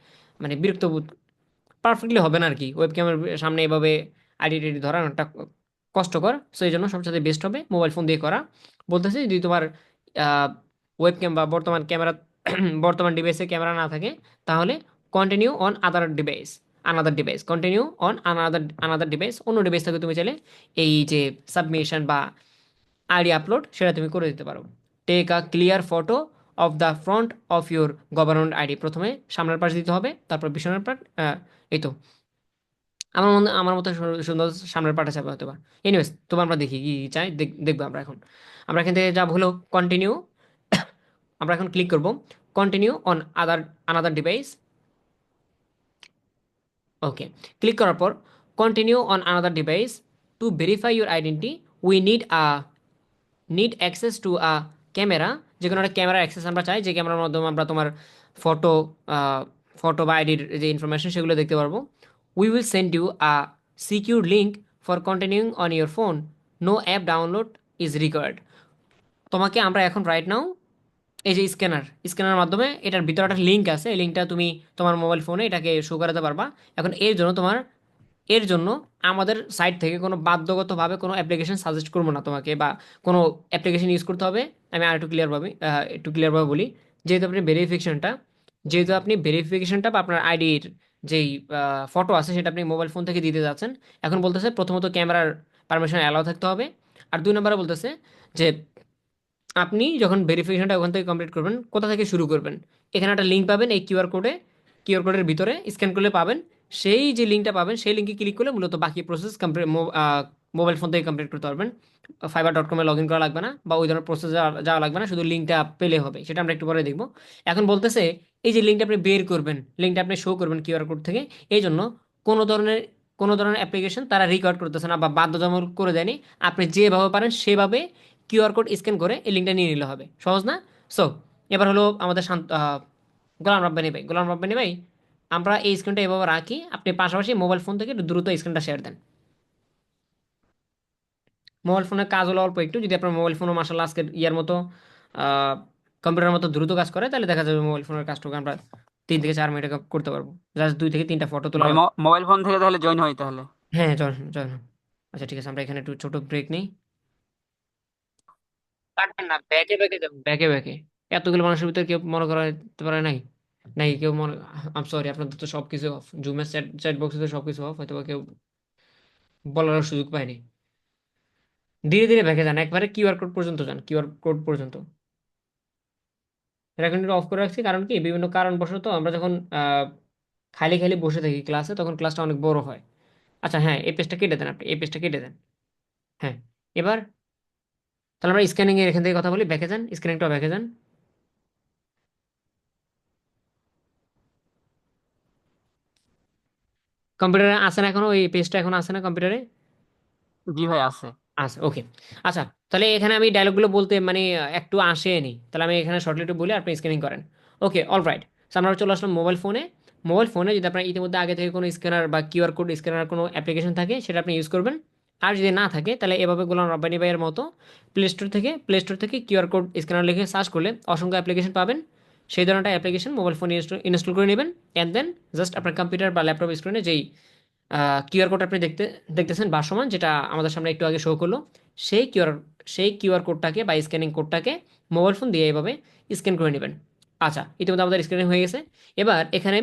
মানে বিরক্ত বোধ, পারফেক্টলি হবে না আর কি। ওয়েব ক্যামের সামনে এভাবে আইডি টাইডি ধরা অনেকটা কষ্টকর। সো এই জন্য সবচেয়ে বেস্ট হবে মোবাইল ফোন দিয়ে করা। বলতেছি যদি তোমার ওয়েব ক্যাম বা বর্তমান ক্যামেরা বর্তমান ডিভাইসে ক্যামেরা না থাকে, তাহলে continue on another device, continue on another device, অন্য ডিভাইস থেকে তুমি চাইলে এই যে সাবমিশন বা আইডি আপলোড সেটা তুমি করে দিতে পারো। Take a clear photo of the front of your government ID. প্রথমে সামনের পাশ দিতে হবে, তারপর পিছনের পাশ। এই তো আমার মতো সুন্দর সামনের পাটা চাপা হতে পারে। এনিওয়েজ, তবে আমরা দেখি কি চাই, দেখবো আমরা এখন। আমরা এখান থেকে যা হলো কন্টিনিউ, আমরা এখন ক্লিক করব continue on another device. Okay, click করার পর continue on another device, to verify your identity we need access to a camera. যে কোনো একটা ক্যামেরার অ্যাক্সেস আমরা চাই, যে ক্যামেরার মাধ্যমে আমরা তোমার ফটো ফটো বা আইডির যে ইনফরমেশন সেগুলো দেখতে পারবো। We will send you a secure link for continuing on your phone, no app download is required. তোমাকে আমরা এখন রাইট নাও এই যে স্ক্যানার মাধ্যমে এটার ভিতরে একটা লিঙ্ক আছে, এই লিঙ্কটা তুমি তোমার মোবাইল ফোনে এটাকে শো করাতে পারবা। এখন এর জন্য তোমার এর জন্য আমাদের সাইট থেকে কোনো বাধ্যগতভাবে কোনো অ্যাপ্লিকেশন সাজেস্ট করবো না তোমাকে, বা কোনো অ্যাপ্লিকেশন ইউজ করতে হবে। আমি আর একটু ক্লিয়ারভাবে বলি। যেহেতু আপনি ভেরিফিকেশনটা যেহেতু আপনি ভেরিফিকেশনটা বা আপনার আইডির যেই ফটো আছে সেটা আপনি মোবাইল ফোন থেকে দিতে যাচ্ছেন, এখন বলতেছে প্রথমত ক্যামেরার পারমিশন অ্যালাউ থাকতে হবে। আর 2 নম্বরে বলতেছে যে আপনি যখন ভেরিফিকেশনটা ওখান থেকে কমপ্লিট করবেন, কোথা থেকে শুরু করবেন। এখানে একটা লিঙ্ক পাবেন, এই কিউআর কোডের ভিতরে স্ক্যান করলে পাবেন। সেই যে লিঙ্কটা পাবেন সেই লিঙ্কে ক্লিক করলে মূলত বাকি প্রসেস কমপ্লিট, মোবাইল ফোন থেকে কমপ্লিট করতে পারবেন। fiverr.com-এ লগ ইন করা লাগবে না, বা ওই ধরনের প্রসেস যাওয়া লাগবে না, শুধু লিঙ্কটা পেলে হবে। সেটা আমরা একটু পরে দেখবো। এখন বলতেছে এই যে লিঙ্কটা আপনি বের করবেন, লিঙ্কটা আপনি শো করবেন কিউআর কোড থেকে, এই জন্য কোনো ধরনের কোনো ধরনের অ্যাপ্লিকেশন তারা রেকর্ড করতেছে না বা বাধ্যতামূলক করে দেয়নি। আপনি যেভাবে পারেন সেভাবে কিউআর কোড স্ক্যান করে এই লিঙ্কটা নিয়ে নিলে হবে। সহজ না? সো এবার হলো আমাদের গোলাম রব্বানি ভাই, আমরা এই স্ক্রিনটা এভাবে রাখি, আপনি পাশাপাশি মোবাইল ফোন থেকে একটু দ্রুত স্ক্রিনটা শেয়ার দেন। মোবাইল ফোনের কাজ হলো অল্প একটু, যদি আপনার মোবাইল ফোনও মাসাল্লাহ আজকের ইয়ার মতো কম্পিউটারের মতো দ্রুত কাজ করে, তাহলে দেখা যাবে মোবাইল ফোনের কাজটাকে আমরা 3 থেকে 4 মিনিটে করতে পারবো। জাস্ট 2 থেকে 3টা ফটো তোলা ভাই লাগবে। মোবাইল ফোন থেকে তাহলে জয়েন হয় তাহলে? হ্যাঁ, চল চল। আচ্ছা ঠিক আছে, আমরা এখানে একটু ছোট ব্রেক নিই। কাটবেন না, ব্যাকে ব্যাকে যাবেন, ব্যাকে ব্যাকে। এতগুলো মানুষের ভিতরে কেউ মনে করতে পারে নাই, নাই কেউ মনে। আম সরি, আপনাদের তো সবকিছু অফ, জুমের চ্যাট চ্যাট বক্সে তো সবকিছু অফ, হয়তো বা কেউ বলার সুযোগ পায়নি। ধীরে ধীরে ব্যাকে যান, একবারে কিউআর কোড পর্যন্ত যান, কিউআর কোড পর্যন্ত। এটা এখন অফ করে রাখছি, কারণ কি বিভিন্ন কারণবশত আমরা যখন খালি খালি বসে থাকি ক্লাসে, তখন ক্লাসটা অনেক বড় হয়। আচ্ছা হ্যাঁ, এই পেজটা কেটে দেন, আপনি এই পেজটা কেটে দেন। হ্যাঁ, এবার তাহলে আমরা স্ক্যানিং এর এখান থেকে কথা বলি, ব্যাকে যান, স্ক্যানিংটা ব্যাকে যান। কম্পিউটারে আসে না এখনো, ওই পেজটা এখন আসে না কম্পিউটারে? জি ভাই আছে। আচ্ছা, ওকে। আচ্ছা, তাহলে এখানে আমি ডায়লগগুলো বলতে মানে একটু আসেনি, তাহলে আমি এখানে শর্টলি একটু বলি, আপনি স্ক্যানিং করেন। ওকে, অল রাইট। আমরা চলে আসলাম মোবাইল ফোনে। মোবাইল ফোনে যদি আপনার ইতিমধ্যে আগে থেকে কোনো স্ক্যানার বা কিউআর কোড স্ক্যানার কোনো অ্যাপ্লিকেশন থাকে, সেটা আপনি ইউজ করবেন। আর যদি না থাকে, তাহলে এভাবে গোলাম রব্বানী ভাইয়ের মতো প্লে স্টোর থেকে কিউআর কোড স্ক্যানার লিখে সার্চ করলে অসংখ্য অ্যাপ্লিকেশন পাবেন। সেই ধরনের অ্যাপ্লিকেশন মোবাইল ফোনে ইনস্টল করে নেবেন। অ্যান্ড দেন জাস্ট আপনার কম্পিউটার বা ল্যাপটপ স্ক্রিনে যেই কিউআর কোড আপনি দেখতেছেন ভাসমান, যেটা আমাদের সামনে একটু আগে শো করলো, সেই কিউআর সেই কিউআর কোডটাকে বা স্ক্যানিং কোডটাকে মোবাইল ফোন দিয়ে এইভাবে স্ক্যান করে নেবেন। আচ্ছা, ইতিমধ্যে আমাদের স্ক্যানিং হয়ে গেছে। এবার এখানে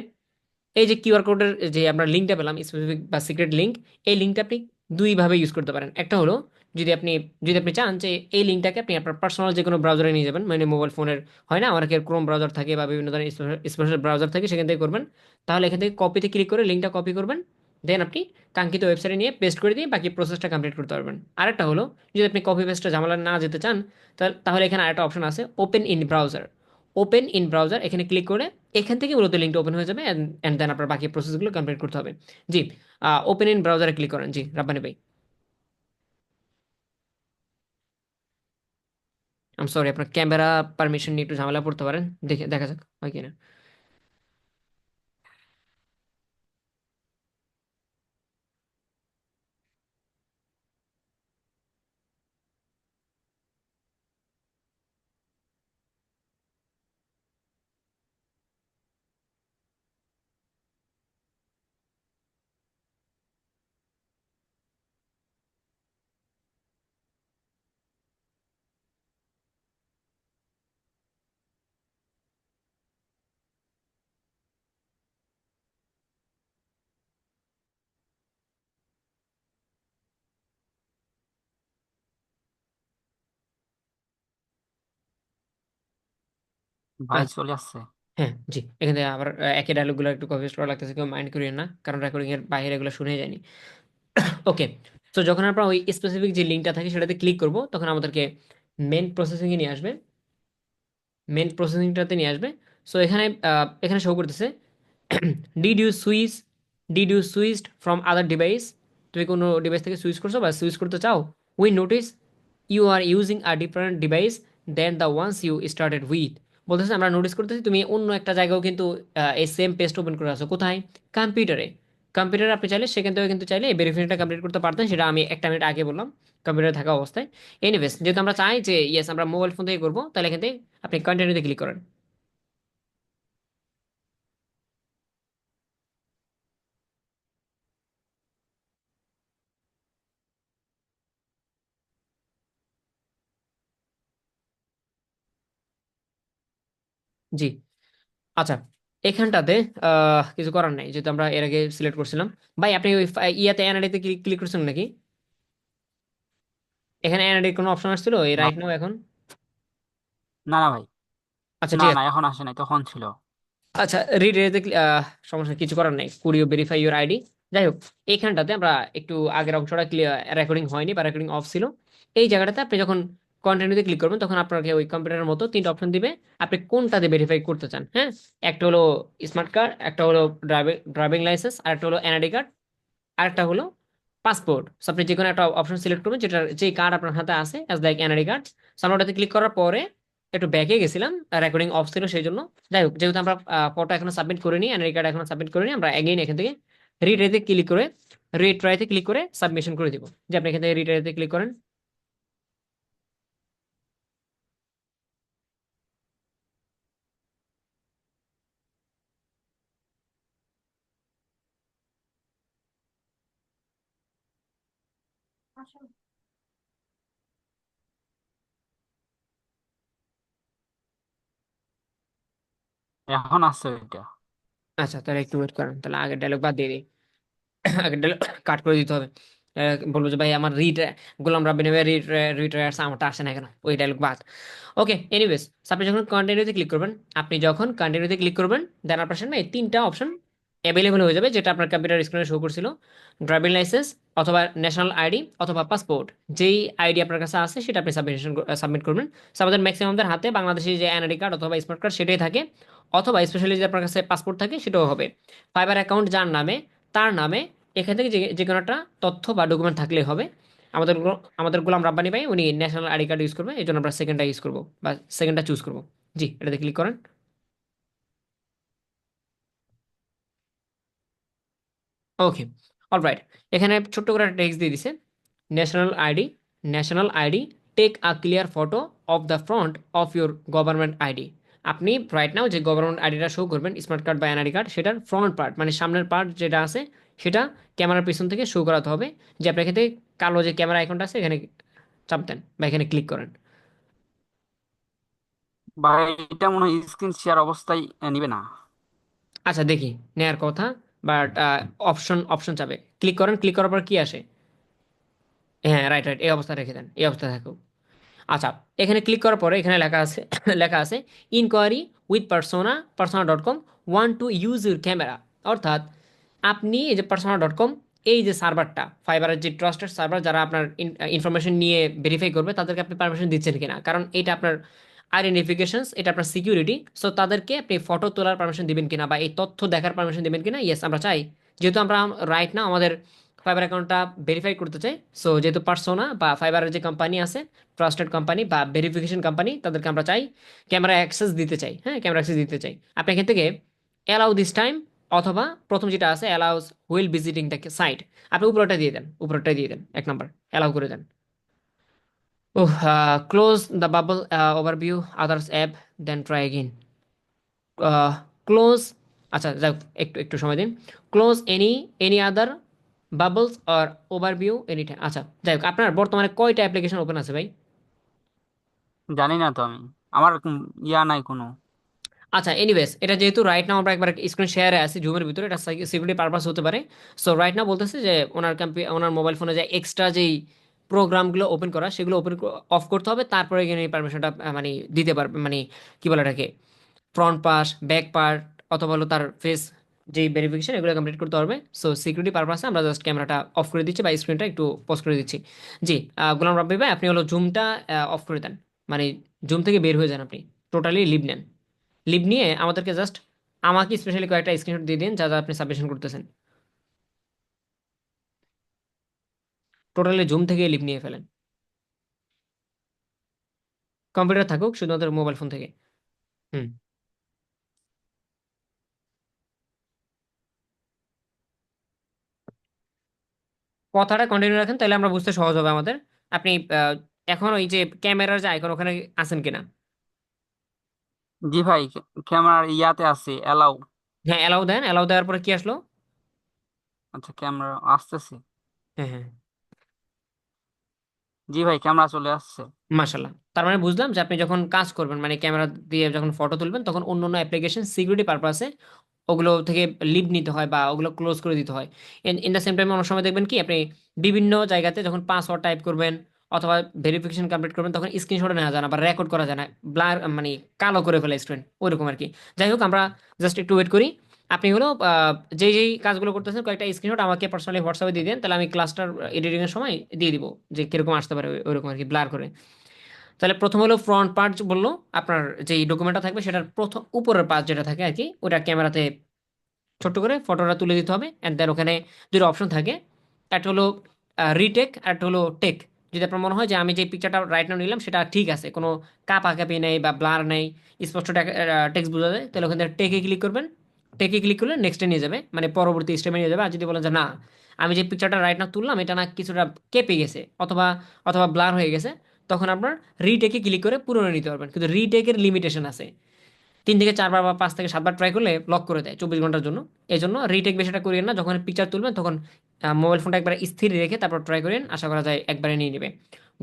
এই যে কিউআর কোডের যে আমরা লিঙ্কটা পেলাম, স্পেসিফিক বা সিক্রেট লিঙ্ক, এই লিঙ্কটা আপনি দুইভাবে ইউজ করতে পারেন। একটা হলো, যদি আপনি যদি আপনি চান যে এই লিঙ্কটাকে আপনি আপনার পার্সোনাল যে কোনো ব্রাউজারে নিয়ে যাবেন, মানে মোবাইল ফোনের হয় না অনেকের ক্রোম ব্রাউজার থাকে বা বিভিন্ন ধরনের স্পেশাল ব্রাউজার থাকে, সেখান থেকে করবেন। তাহলে এখান থেকে কপিতে ক্লিক করে লিঙ্কটা কপি করবেন, দেন আপনি কাঙ্ক্ষিত ওয়েবসাইটে নিয়ে পেস্ট করে দিয়ে বাকি প্রসেসটা কমপ্লিট করতে পারবেন। আরেকটা হলো, যদি আপনি কপি পেস্টটা ঝামেলা না যেতে চান, তাহলে এখানে আরেকটা অপশন আছে, ওপেন ইন ব্রাউজার। এখানে ক্লিক করে এখান থেকে মূলত লিঙ্কটা ওপেন হয়ে যাবে, অ্যান্ড দেন আপনার বাকি প্রসেসগুলো কমপ্লিট করতে হবে। জি, ওপেন ইন ব্রাউজারে ক্লিক করেন। জি রাব্বানি ভাই, আম সরি, আপনার ক্যামেরা পারমিশন নিয়ে একটু ঝামেলা পড়তে পারেন, দেখে দেখা যাক হয় কিনা। ভাই আচ্ছা, চলে আসছে। হ্যাঁ জি, এখান থেকে আবার একই ডায়লগুলো একটু কপি করা লাগতেছে, কেউ মাইন্ড করিয়েন না, কারণ রেকর্ডিং এর বাইরে এগুলো শুনে যায়নি। ওকে, তো যখন আমরা ওই স্পেসিফিক যে লিঙ্কটা থাকে সেটাতে ক্লিক করব, তখন আমাদেরকে মেন প্রসেসিংয়ে নিয়ে আসবে, মেন প্রসেসিংটাতে নিয়ে আসবে। সো এখানে শো করতেছে did you switch did you switched from other device. তুমি কোনো ডিভাইস থেকে সুইচ করছো বা সুইচ করতে চাও। We notice you are using a different device then the ones you started with. বলতেছে আমরা নোটিস করতেছি তুমি অন্য একটা জায়গাও কিন্তু এই সেম পেজটা ওপেন করে আছো। কোথায়? কম্পিউটারে। কম্পিউটারে আপনি চাইলে সেখান থেকেও কিন্তু চাইলে এই ভেরিফিকেশনটা কমপ্লিট করতে পারতেন, সেটা আমি 1 মিনিট আগে বললাম, কম্পিউটারে থাকা অবস্থায়। এনিওয়েজ, যেহেতু আমরা চাই যে ইয়েস আমরা মোবাইল ফোন থেকে করবো, তাহলে এখান থেকে আপনি কন্টিনিউতে ক্লিক করেন। জি। আচ্ছা, এখানটাতে কিছু করার নাই, যেহেতু আমরা এর আগে সিলেক্ট করছিলাম। ভাই আপনি ওই ইয়াতে এনআইডিতে ক্লিক করছেন নাকি? এখানে এনআইডির কোনো অপশন আসছিল এই না, রাইট নাও এখন? না না ভাই, আচ্ছা না ঠিক না আছে। এখন আসে নাই, তখন ছিল। আচ্ছা, রিড এতে সমস্যা নেই, কিছু করার নাই, কুড়িও ভেরিফাই ইউর আইডি। যাই হোক, এইখানটাতে আমরা একটু আগের অংশটা ক্লিয়ার, রেকর্ডিং হয়নি বা রেকর্ডিং অফ ছিল। এই জায়গাটাতে আপনি যখন কন্টিনিউতে ক্লিক করবেন তখন আপনাকে ওই কম্পিউটারের মতো তিনটা অপশন দিবে, আপনি কোনটাতে ভেরিফাই করতে চান। হ্যাঁ, একটা হলো স্মার্ট কার্ড, একটা হলো ড্রাইভিং ড্রাইভিং লাইসেন্স, আর একটা হলো এনআইডি কার্ড, আরেকটা হলো পাসপোর্ট। সো আপনি যে কোনো একটা অপশন সিলেক্ট করবেন যেটা, যে কার্ড আপনার হাতে আছে as like NID card. So আমরা ওটাতে ক্লিক করার পরে একটু ব্যাকে গেছিলাম, রেকর্ডিং অফ ছিল সেই জন্য। যাই হোক, যেহেতু আমরা ফটো এখনো সাবমিট করিনি, এনআইডি কার্ড এখনো সাবমিট করিনি, আমরা এগেইন এখান থেকে রিট্রাইতে ক্লিক করে, রিট্রাইতে ক্লিক করে সাবমিশন করে দিব। যে আপনি এখান থেকে রিট্রাইতে ক্লিক করেন। এখন আসছে এটা। আচ্ছা, তাহলে একটু ওয়েট করেন, তাহলে আগের ডায়লগ বাদ দিয়ে দিই। আগের ডায়লগ কাট করে দিতে হবে। বলবো যে ভাই আমার গোলাম রাব্বি নেবে রিট্রাই আসছে, আমারটা আসে না কেন, ওই ডায়লগ বাদ। ওকে, এনিওয়েজ, আপনি যখন কন্টিনিউতে ক্লিক করবেন, দেন আপনার সামনে এই তিনটা অপশন অ্যাভেলেবল হয়ে যাবে, যেটা আপনার কম্পিউটার স্ক্রিনে শো করছিল। ড্রাইভিং লাইসেন্স, অথবা ন্যাশনাল আইডি, অথবা পাসপোর্ট। যেই আইডি আপনার কাছে আছে সেটা আপনি সাবমিট করবেন। So, আমাদের ম্যাক্সিমামদের হাতে বাংলাদেশি যে এনআইডি কার্ড অথবা স্মার্ট কার্ড সেটাই থাকে, অথবা স্পেশালি যে আপনার কাছে পাসপোর্ট থাকে সেটাও হবে। ফাইবার অ্যাকাউন্ট যার নামে, তার নামে এখান থেকে যে যে কোনো একটা তথ্য বা ডকুমেন্ট থাকলেই হবে। আমাদের গোলাম রাব্বানি ভাই উনি ন্যাশনাল আইডি কার্ড ইউজ করবে, এই জন্য আমরা সেকেন্ডটা ইউজ করবো বা সেকেন্ডটা চুজ করবো। জি, এটাতে ক্লিক করেন। Okay, alright. এখানে ছোট্ট করে একটা টেক্সট দিয়ে দিছে, national ID, national ID, take a clear photo of the front of your government ID. আপনি রাইট নাও যে গভর্নমেন্ট আইডিটা শো করবেন, স্মার্ট কার্ড বা এনআইডি কার্ড, সেটার ফ্রন্ট পার্ট মানে সামনের পার্ট যেটা আছে সেটা ক্যামেরার পিছন থেকে শো করাতে হবে। যে আপনার এখানে কালো যে ক্যামেরা আইকনটা আছে এখানে চাপ দেন বা এখানে ক্লিক করেন। ভাই এটা মনে হয় স্ক্রিন শেয়ার অবস্থায় নিবে না। আচ্ছা দেখি, নেয়ার কথা, বাট অপশন অপশন চাবে, ক্লিক করেন, ক্লিক করার পর কি আসে? হ্যাঁ, রাইট রাইট, এই অবস্থা রেখে দেন, এই অবস্থা থাকুক। আচ্ছা, এখানে ক্লিক করার পরে এখানে লেখা আছে লেখা আছে inquiry with Persona dot com want to use your camera. অর্থাৎ আপনি এই যে পার্সোনা.com, এই যে সার্ভারটা, ফাইবারের যে ট্রাস্টেড সার্ভার, যারা আপনার ইনফরমেশন নিয়ে ভেরিফাই করবে তাদেরকে আপনি পারমিশন দিচ্ছেন কিনা, কারণ এটা আপনার আইডেন্টিফিকেশনস, এটা আপনার সিকিউরিটি। সো তাদেরকে আপনি ফটো তোলার পারমিশন দিবেন কিনা বা এই তথ্য দেখার পারমিশন দিবেন কিনা, ইয়েস আমরা চাই। যেহেতু আমরা রাইট না আমাদের ফাইবার অ্যাকাউন্টটা ভেরিফাই করতে চাই। সো যেহেতু পার্সোনা বা ফাইবারের যে কোম্পানি আছে, ট্রাস্টেড কোম্পানি বা ভেরিফিকেশন কোম্পানি, তাদেরকে আমরা চাই ক্যামেরা অ্যাক্সেস দিতে চাই। হ্যাঁ, ক্যামেরা অ্যাক্সেস দিতে চাই। আপনি এখান থেকে অ্যালাউ দিস টাইম, অথবা প্রথম যেটা আছে allows while visiting the site, আপনি উপরটা দিয়ে দেন, উপরটা দিয়ে দেন, এক নম্বর অ্যালাউ করে দেন। ও, close the bubble overview others app, then try again. Close, আচ্ছা যাক, একটু একটু সময় দিন। Close any other bubbles or overview any time. আচ্ছা যাই হোক, আপনার বর্তমানে কয়টা অ্যাপ্লিকেশন ওপেন আছে ভাই? জানি না তো আমি, আমার ইয়া নাই কোনো। আচ্ছা, এনিওয়েজ, এটা যেহেতু রাইট নাও আমরা একবার স্ক্রিন শেয়ারে আছি জুমের ভিতরে, এটা সিকিউরিটি পারপাস হতে পারে। সো রাইট নাও বলতেছে যে ওনার মোবাইল ফোনে যে এক্সট্রা যেই প্রোগ্রামগুলো ওপেন করা সেগুলো অফ করতে হবে, তারপরে এখানে এই পারমিশনটা মানে দিতে পারবে, মানে কি বলে এটাকে, ফ্রন্ট পাস, ব্যাক পার্ট, অথবা হলো তার ফেস যেই ভেরিফিকেশন, এগুলো কমপ্লিট করতে পারবে। সো সিকিউরিটি পারপাসে আমরা জাস্ট ক্যামেরাটা অফ করে দিচ্ছি বা স্ক্রিনটা একটু পজ করে দিচ্ছি। জি, গোলাম রাব্বি ভাই আপনি হলো জুমটা অফ করে দেন, মানে জুম থেকে বের হয়ে যান, আপনি টোটালি লিভ নেন। লিভ নিয়ে আমাদেরকে জাস্ট, আমাকে স্পেশালি কয়েকটা স্ক্রিনশট দিয়ে দিন যা যা আপনি সাবমিশন করতেছেন। টোটালি জুম থেকে লিভ নিয়ে ফেলেন, কম্পিউটার থাকুক শুধুমাত্র মোবাইল ফোন থেকে। হুম, কথাটা কন্টিনিউ রাখেন তাহলে আমরা বুঝতে সহজ হবে আমাদের। আপনি এখন ওই যে ক্যামেরার যে আইকন ওখানে আছেন কিনা? জি ভাই, ক্যামেরার ইয়াতে আছে অ্যালাউ। হ্যাঁ, অ্যালাউ দেন, অ্যালাউ দেওয়ার পরে কি আসলো? আচ্ছা ক্যামেরা আসতেছে। হ্যাঁ হ্যাঁ, জি ভাই, ক্যামেরা চলে আসছে। মাশাল্লাহ, তার মানে বুঝলাম যে আপনি যখন কাজ করবেন মানে ক্যামেরা দিয়ে যখন ফটো তুলবেন তখন অন্য অন্য অ্যাপ্লিকেশন সিকিউরিটি পারপাসে ওগুলো থেকে লিভ নিতে হয় বা ওগুলো ক্লোজ করে দিতে হয়। ইন দ্য সেম টাইম অনেক সময় দেখবেন কি আপনি বিভিন্ন জায়গাতে যখন পাসওয়ার্ড টাইপ করবেন অথবা ভেরিফিকেশন কমপ্লিট করবেন তখন স্ক্রিনশট নেওয়া যায় না বা রেকর্ড করা যায় না, ব্লার মানে কালো করে ফেলে স্ক্রিন ওইরকম আর কি। যাই হোক, আমরা জাস্ট একটু ওয়েট করি। আপনি হলো যেই যেই কাজগুলো করতেছেন কয়েকটা স্ক্রিনশট আমাকে পার্সোনালি হোয়াটসঅ্যাপে দিয়ে দেন, তাহলে আমি ক্লাসটার এডিটিং এর সময় দিয়ে দিব যে কিরকম আসতে পারে ওইরকম আর কি ব্লার করে। তাহলে প্রথম হলো ফ্রন্ট পার্ট বললো, আপনার যেই ডকুমেন্টটা থাকবে সেটার প্রথম উপরের পার্ট যেটা থাকে আর কি ওটা ক্যামেরাতে ছোট্ট করে ফটোটা তুলে দিতে হবে। অ্যান্ড দেন ওখানে দুটো অপশন থাকে, একটা হলো রিটেক আর একটা হলো টেক। যদি আপনার মনে হয় যে আমি যে পিকচারটা রাইট নাও নিলাম সেটা ঠিক আছে, কোনো কাপি নেই বা ব্লার নেই, স্পষ্ট টেক্সট বোঝা যায়, তাহলে ওখানে টেকে ক্লিক করবেন। টেকে ক্লিক করলে নেক্সটে নিয়ে যাবে, মানে পরবর্তী স্টেপে নিয়ে যাবে। আর যদি বলেন যে না, আমি যে পিকচারটা রাইট নাও তুললাম এটা না কিছুটা কেঁপে গেছে অথবা অথবা ব্লার হয়ে গেছে, তখন আপনার রিটেকে ক্লিক করে পুরনো নিতে পারবেন। কিন্তু রিটেকের লিমিটেশন আছে, 3 থেকে 4 বার বা 5 থেকে 7 বার ট্রাই করলে লক করে দেয় 24 ঘন্টার জন্য। এই জন্য রিটেক বেশিটা করিয়েন না, যখন পিকচার তুলবেন তখন মোবাইল ফোনটা একবার স্থির রেখে তারপর ট্রাই করেন, আশা করা যায় একবারে নিয়ে নেবে।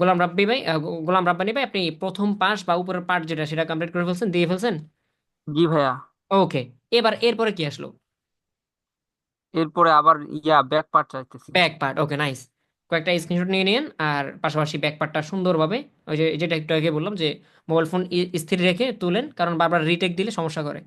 গোলাম রাব্বি ভাই, গোলাম রাব্বানি ভাই, আপনি প্রথম পাস বা উপরের পার্ট যেটা সেটা কমপ্লিট করে ফেলছেন, দিয়ে ফেলছেন। জি ভাইয়া। ওকে, এবার এরপরে কি আসলো? এরপরে আবার ব্যাক পার্ট চাইতেছি। Back part, okay nice. কয়েকটা স্ক্রিনশট নিয়ে নিন আর পাশাপাশি ব্যাক পার্টটা সুন্দরভাবে ওই যে যেটা একটু আগে বললাম যে মোবাইল ফোন স্থির রেখে তুলেন, কারণ বারবার রিটেক দিলে সমস্যা করে।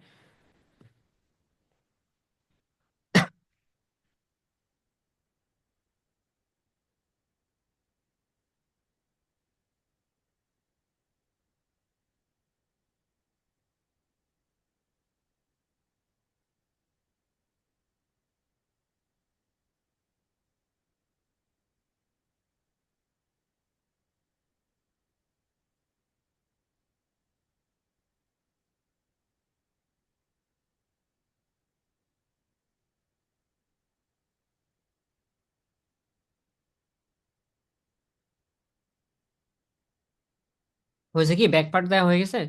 হয়েছে কি, ব্যাক পার্ট দেওয়া হয়ে গেছে।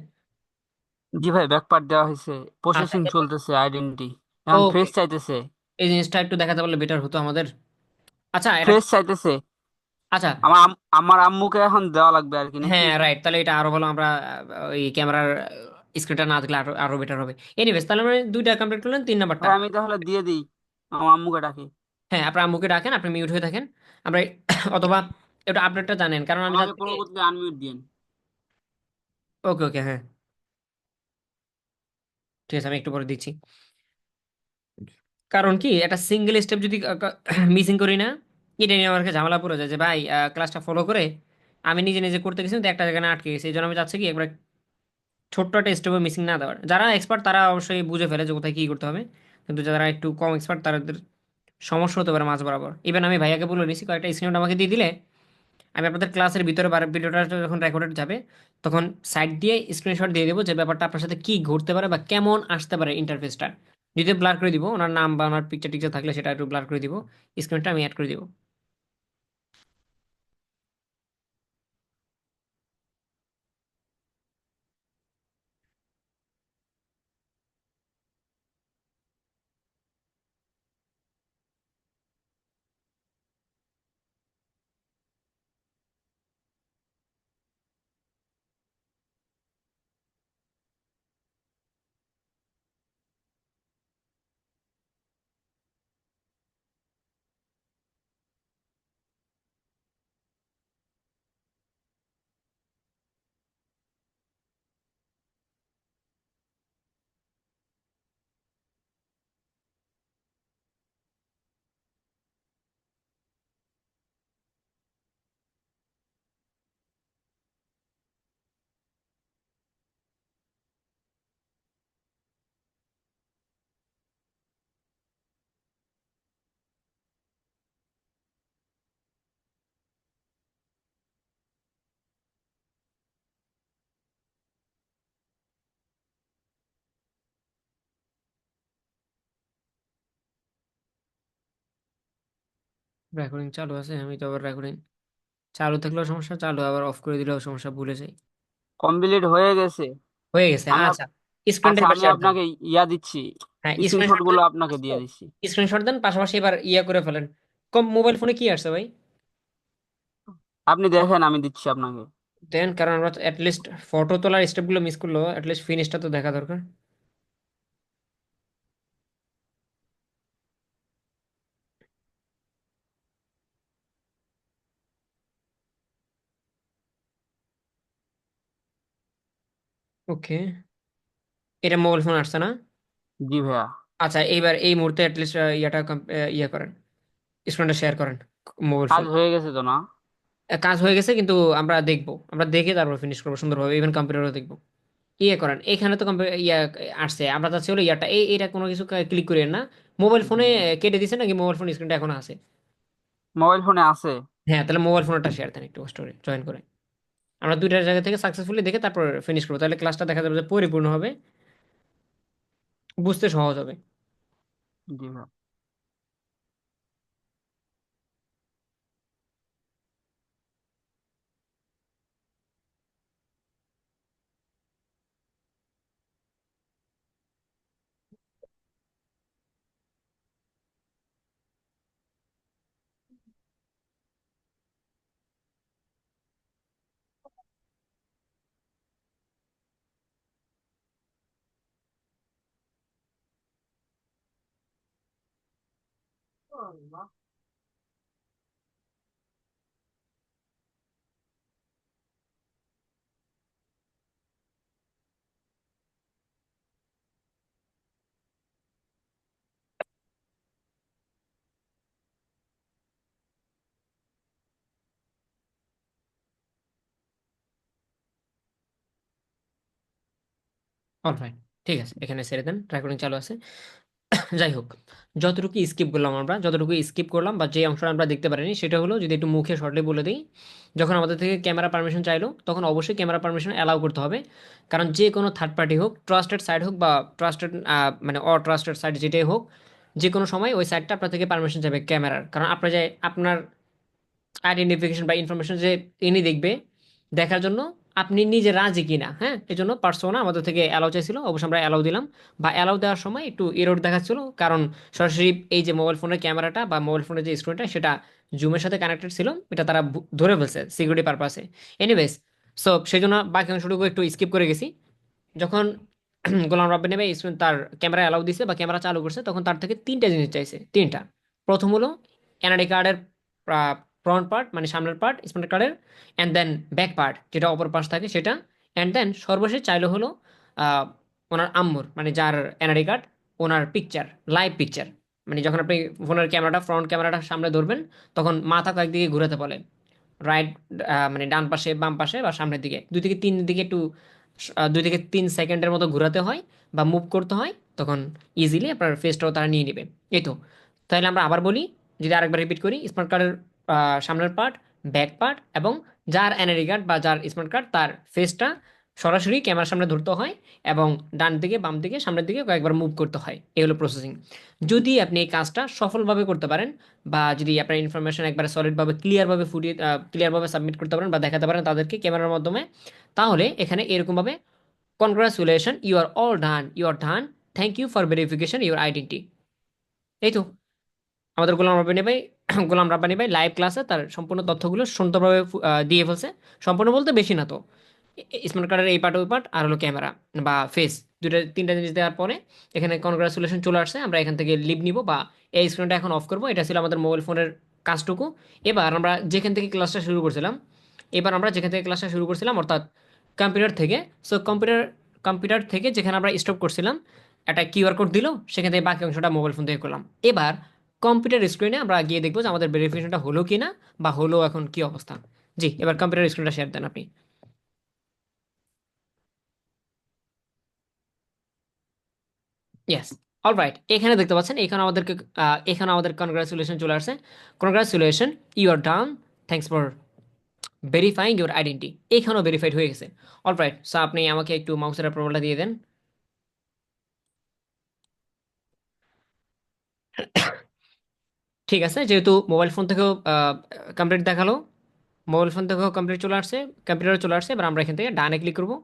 জি ভাই, ব্যাক পার্ট দেওয়া হয়েছে। আচ্ছা, প্রসেসিং এরপর চলতেছে, আইডেন্টি এখন ওকে, ফেস চাইতেছে। এই জিনিসটা একটু দেখাতে পারলে বেটার হতো আমাদের। আচ্ছা এটা ফেস চাইতেছে। আচ্ছা, আমার আম্মুকে এখন দেওয়া লাগবে আর কি, নাকি? হ্যাঁ রাইট, তাহলে এটা আরো ভালো। আমরা ওই ক্যামেরার স্ক্রিনটা না দেখলে আরো আরো বেটার হবে। এনিওয়েজ, তাহলে আমরা দুইটা কমপ্লিট করলেন, 3 নাম্বারটা। ভাই আমি তাহলে দিয়ে দিই, আমার আম্মুকে ডাকি। হ্যাঁ, আপনার আম্মুকে ডাকেন, আপনি মিউট হয়ে থাকেন। আমরা অথবা এটা আপডেটটা জানেন, কারণ আমি আমাকে যাচ্ছি কি। পরবর্তীতে আনমিউট দিন। ওকে ওকে, হ্যাঁ ঠিক আছে, আমি একটু পরে দিচ্ছি। কারণ কি একটা সিঙ্গেল স্টেপ যদি মিসিং করি না, এটা নিয়ে আমার কাছে ঝামেলা পড়ে যায় যে ভাই ক্লাসটা ফলো করে আমি নিজে নিজে করতে গেছি কিন্তু একটা জায়গায় না আটকে গেছি। এই জন্য আমি চাচ্ছি কি একবার ছোট্ট একটা স্টেপও মিসিং না দেওয়ার। যারা এক্সপার্ট তারা অবশ্যই বুঝে ফেলে যে কোথায় কি করতে হবে, কিন্তু যারা একটু কম এক্সপার্ট তাদের সমস্যা হতে পারে মাঝ বরাবর। ইভেন আমি ভাইয়াকে বলে নিছি কয়েকটা স্ক্রিনশট আমাকে দিয়ে দিলে আমি আপনাদের ক্লাসের ভিতরে ভিডিওটা যখন রেকর্ডেড যাবে তখন সাইড দিয়ে স্ক্রিনশট দিয়ে দেবো যে ব্যাপারটা আপনার সাথে কি ঘটতে পারে বা কেমন আসতে পারে ইন্টারফেসটা। যদি ব্লার করে দিব ওনার নাম বা ওনার পিকচার টিকচার থাকলে সেটা একটু ব্লার করে দিব, স্ক্রিনটা আমি অ্যাড করে দিব। রেকর্ডিং চালু আছে, আমি তো আবার রেকর্ডিং চালু থাকলেও সমস্যা, চালু আবার অফ করে দিলেও সমস্যা, ভুলে যাই। কমপ্লিট হয়ে গেছে। হয়ে গেছে, আমি আচ্ছা। স্ক্রিনটা আচ্ছা, এবার আমি শেয়ার দেন। আপনাকে দিচ্ছি, হ্যাঁ, স্ক্রিনশট স্ক্রিনশট গুলো দেন। আপনাকে দিয়ে দিচ্ছি। স্ক্রিনশট দেন পাশাপাশি এবার করে ফেলেন। কম মোবাইল ফোনে কি আসছে ভাই? আপনি দেখেন, আমি দিচ্ছি আপনাকে। দেন, কারণ আমরা অ্যাটলিস্ট ফটো তোলার স্টেপগুলো মিস করলো, অ্যাটলিস্ট ফিনিশটা তো দেখা দরকার। ওকে, এটা মোবাইল ফোন আসছে না? জি ভাইয়া। আচ্ছা, এইবার এই মুহূর্তে অ্যাটলিস্ট ইয়াটা ইয়ে করেন, স্ক্রিনটা শেয়ার করেন মোবাইল কাজ ফোন। হয়ে গেছে তো না? কাজ হয়ে গেছে, কিন্তু আমরা দেখবো, আমরা দেখে তারপর ফিনিশ করবো সুন্দরভাবে, ইভেন কম্পিউটারও দেখবো। ইয়ে করেন, এখানে তো ইয়া আসছে, আমরা চাচ্ছি হলো ইয়াটা এটা কোনো কিছু ক্লিক করিয়েন না। মোবাইল ফোনে কেটে দিছে নাকি মোবাইল ফোন স্ক্রিনটা এখনো আছে? মোবাইল ফোনে আছে। হ্যাঁ, তাহলে মোবাইল ফোনটা শেয়ার দেন একটু কষ্ট করে জয়েন করে। আমরা দুইটা জায়গা থেকে সাকসেসফুলি দেখে তারপর ফিনিশ করবো, তাহলে ক্লাসটা দেখা যাবে যে পরিপূর্ণ হবে, বুঝতে সহজ হবে। জি ভাইয়া। অলরাইট, ঠিক আছে, এখানে ছেড়ে দেন, রেকর্ডিং চালু আছে। যাই হোক, যতটুকু স্কিপ করলাম বা যে অংশটা আমরা দেখতে পারিনি, সেটা হলো যদি একটু মুখে শর্টলি বলে দিই। যখন আমাদের থেকে ক্যামেরা পারমিশন চাইলো, তখন অবশ্যই ক্যামেরা পারমিশন অ্যালাউ করতে হবে। কারণ যে কোনো থার্ড পার্টি হোক, ট্রাস্টেড সাইট হোক বা ট্রাস্টেড মানে অট্রাস্টেড সাইট যেটাই হোক, যে কোনো সময় ওই সাইটটা আপনার থেকে পারমিশন চাইবে ক্যামেরার, কারণ আপনার যে আপনার আইডেন্টিফিকেশন বা ইনফরমেশন যে ইনি দেখবে, দেখার জন্য আপনি নিজে রাজি কিনা। হ্যাঁ, এই জন্য পার্সোনা আমাদের থেকে অ্যালাউ চাইছিল, অবশ্যই আমরা অ্যালাউ দিলাম। বা অ্যালাউ দেওয়ার সময় একটু এরর দেখাচ্ছিল, কারণ সরাসরি এই যে মোবাইল ফোনের ক্যামেরাটা বা মোবাইল ফোনের যে স্ক্রিনটা, সেটা জুমের সাথে কানেক্টেড ছিল, এটা তারা ধরে ফেলছে সিকিউরিটি পারপাসে। এনিওয়েজ, সো সেই জন্য বাকি অংশটুকু একটু স্কিপ করে গেছি। যখন গোলাম রাব্বি নেবে তার ক্যামেরা অ্যালাউ দিছে বা ক্যামেরা চালু করছে, তখন তার থেকে তিনটা জিনিস চাইছে, তিনটা। প্রথম হলো এনআইডি কার্ডের ফ্রন্ট পার্ট, মানে সামনের পার্ট স্মার্ট কার্ডের, অ্যান্ড দেন ব্যাক পার্ট যেটা অপর পাশ থাকে সেটা, অ্যান্ড দেন সর্বশেষ চাইলো হলো আহ, ওনার আম্মুর, মানে যার এনআইডি কার্ড, ওনার পিকচার, লাইভ পিকচার। মানে যখন আপনি ফোনের ক্যামেরাটা, ফ্রন্ট ক্যামেরাটা সামনে ধরবেন, তখন মাথা কয়েকদিকে ঘুরাতে বলে, রাইট, মানে ডান পাশে, বাম পাশে বা সামনের দিকে, দুই থেকে তিন দিকে একটু 2 থেকে 3 সেকেন্ডের মতো ঘোরাতে হয় বা মুভ করতে হয়, তখন ইজিলি আপনার ফেসটাও তারা নিয়ে নেবে। এই তো। তাহলে আমরা আবার বলি, যদি আরেকবার রিপিট করি, স্মার্ট কার্ডের সামনের পার্ট, ব্যাক পার্ট, এবং যার এনআইডি কার্ড বা যার স্মার্ট কার্ড, তার ফেসটা সরাসরি ক্যামেরার সামনে ধরতে হয়, এবং ডান দিকে, বাম দিকে, সামনের দিকে কয়েকবার মুভ করতে হয়। এই হলো প্রসেসিং। যদি আপনি এই কাজটা সফলভাবে করতে পারেন, বা যদি আপনার ইনফরমেশন একবারে সলিডভাবে, ক্লিয়ারভাবে ফুটিয়ে, ক্লিয়ারভাবে সাবমিট করতে পারেন বা দেখাতে পারেন তাদেরকে ক্যামেরার মাধ্যমে, তাহলে এখানে এরকমভাবে, congratulation, you are all done, you are done, thank you for verification your identity. এই তো, আমাদের গোলাম রাব্বানি ভাই গোলাম রাব্বানি ভাই লাইভ ক্লাসে তার সম্পূর্ণ তথ্যগুলো সুন্দরভাবে দিয়ে ফেলছে। সম্পূর্ণ বলতে বেশি না তো, স্মার্ট কার্ডের এই পার্ট, ওই পার্ট, আর হলো ক্যামেরা বা ফেস, দুইটা তিনটা জিনিস দেওয়ার পরে এখানে কনগ্রাচুলেশন চলে আসছে। আমরা এখান থেকে লিভ নিব বা এই স্ক্রিনটা এখন অফ করবো। এটা ছিল আমাদের মোবাইল ফোনের কাজটুকু। এবার আমরা যেখান থেকে ক্লাসটা শুরু করছিলাম, অর্থাৎ কম্পিউটার থেকে। সো কম্পিউটার থেকে যেখানে আমরা স্টপ করছিলাম, একটা কিউআর কোড দিল, সেখান থেকে বাকি অংশটা মোবাইল ফোন থেকে করলাম। এবার কম্পিউটার স্ক্রিনে আমরা গিয়ে দেখবো যে আমাদের ভেরিফিকেশনটা হলো কি না, বা হলো এখন কি অবস্থা। জি, এবার কম্পিউটার স্ক্রিনটা শেয়ার দেন আপনি। ইয়েস, অলরাইট, এখানে দেখতে পাচ্ছেন, এখানে আমাদের কনগ্রাচুলেশন চলে আসছে। Congratulation, you are done, thanks for verifying your identity. এখানেও ভেরিফাইড হয়ে গেছে। অলরাইট, সো আপনি আমাকে একটু মাউসের অ্যাপ্রুভালটা দিয়ে দেন। ঠিক আছে, যেহেতু মোবাইল ফোন থেকেও কমপ্লিট দেখালো, মোবাইল ফোন থেকেও কমপ্লিট চলে আসছে, কম্পিউটারে চলে আসছে, এবার আমরা এখান থেকে ডানে ক্লিক করবো।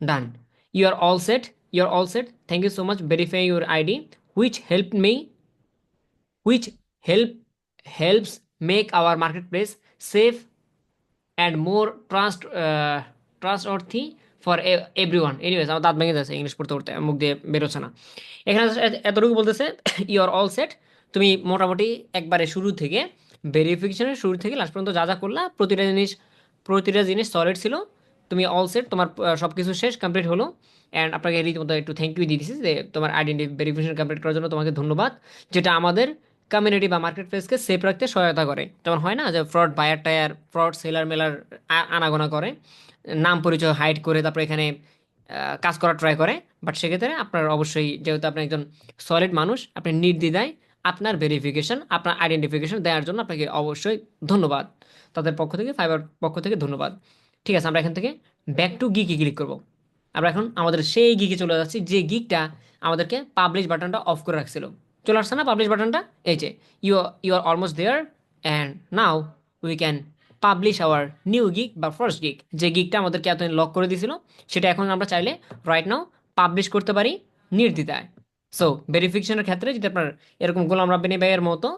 Done, you are all set, you are all set, thank you so much verifying your ID, which help me, which help helps make our marketplace safe and more trustworthy for everyone. Anyways আমার দাঁত ভেঙে যাচ্ছে English পড়তে পড়তে, মুখ দিয়ে বেরোচ্ছে না। এখানে এতটুকু বলতেছে ইউ আর অল সেট। তুমি মোটামুটি একবারে শুরু থেকে, ভেরিফিকেশনের শুরু থেকে লাস্ট পর্যন্ত যা যা করলা, প্রতিটা জিনিস সলিড ছিল। তুমি অল সেট, তোমার সব কিছু শেষ, কমপ্লিট হলো। অ্যান্ড আপনাকে রীতিমতো একটু থ্যাংক ইউ দিয়ে দিচ্ছি যে তোমার আইডেন্টি ভেরিফিকেশন কমপ্লিট করার জন্য তোমাকে ধন্যবাদ, যেটা আমাদের কমিউনিটি বা মার্কেট প্লেসকে সেফ রাখতে সহায়তা করে। যেমন হয় না যে ফ্রড বায়ার টায়ার, ফ্রড সেলার মেলার আনাগোনা করে, নাম পরিচয় হাইড করে তারপরে এখানে কাজ করার ট্রাই করে। বাট সেক্ষেত্রে আপনার অবশ্যই, যেহেতু আপনি একজন সলিড মানুষ, আপনি নির্দ্বিধায় আপনার ভেরিফিকেশন, আপনার আইডেন্টিফিকেশন দেওয়ার জন্য আপনাকে অবশ্যই ধন্যবাদ। তাদের পক্ষ থেকে, ফাইবার পক্ষ থেকে ধন্যবাদ। ঠিক আছে, আমরা এখান থেকে ব্যাক টু গিকে ক্লিক করব। আমরা এখন আমাদের সেই গিকে চলে যাচ্ছি, যে গিকটা আমাদেরকে পাবলিশ বাটনটা অফ করে রাখছিল। চলে আসছে না পাবলিশ বাটনটা? এই যে you you are almost there, and now we can publish our new gig বা ফার্স্ট গিক। যে গিকটা আমাদেরকে এতদিন লক করে দিয়েছিল, সেটা এখন আমরা চাইলে রাইট নাও পাবলিশ করতে পারি নির্দ্বিধায়। সো ভেরিফিকেশনের ক্ষেত্রে যদি আপনার এরকম গোলাম রাব্বানি ভাইয়ের মতো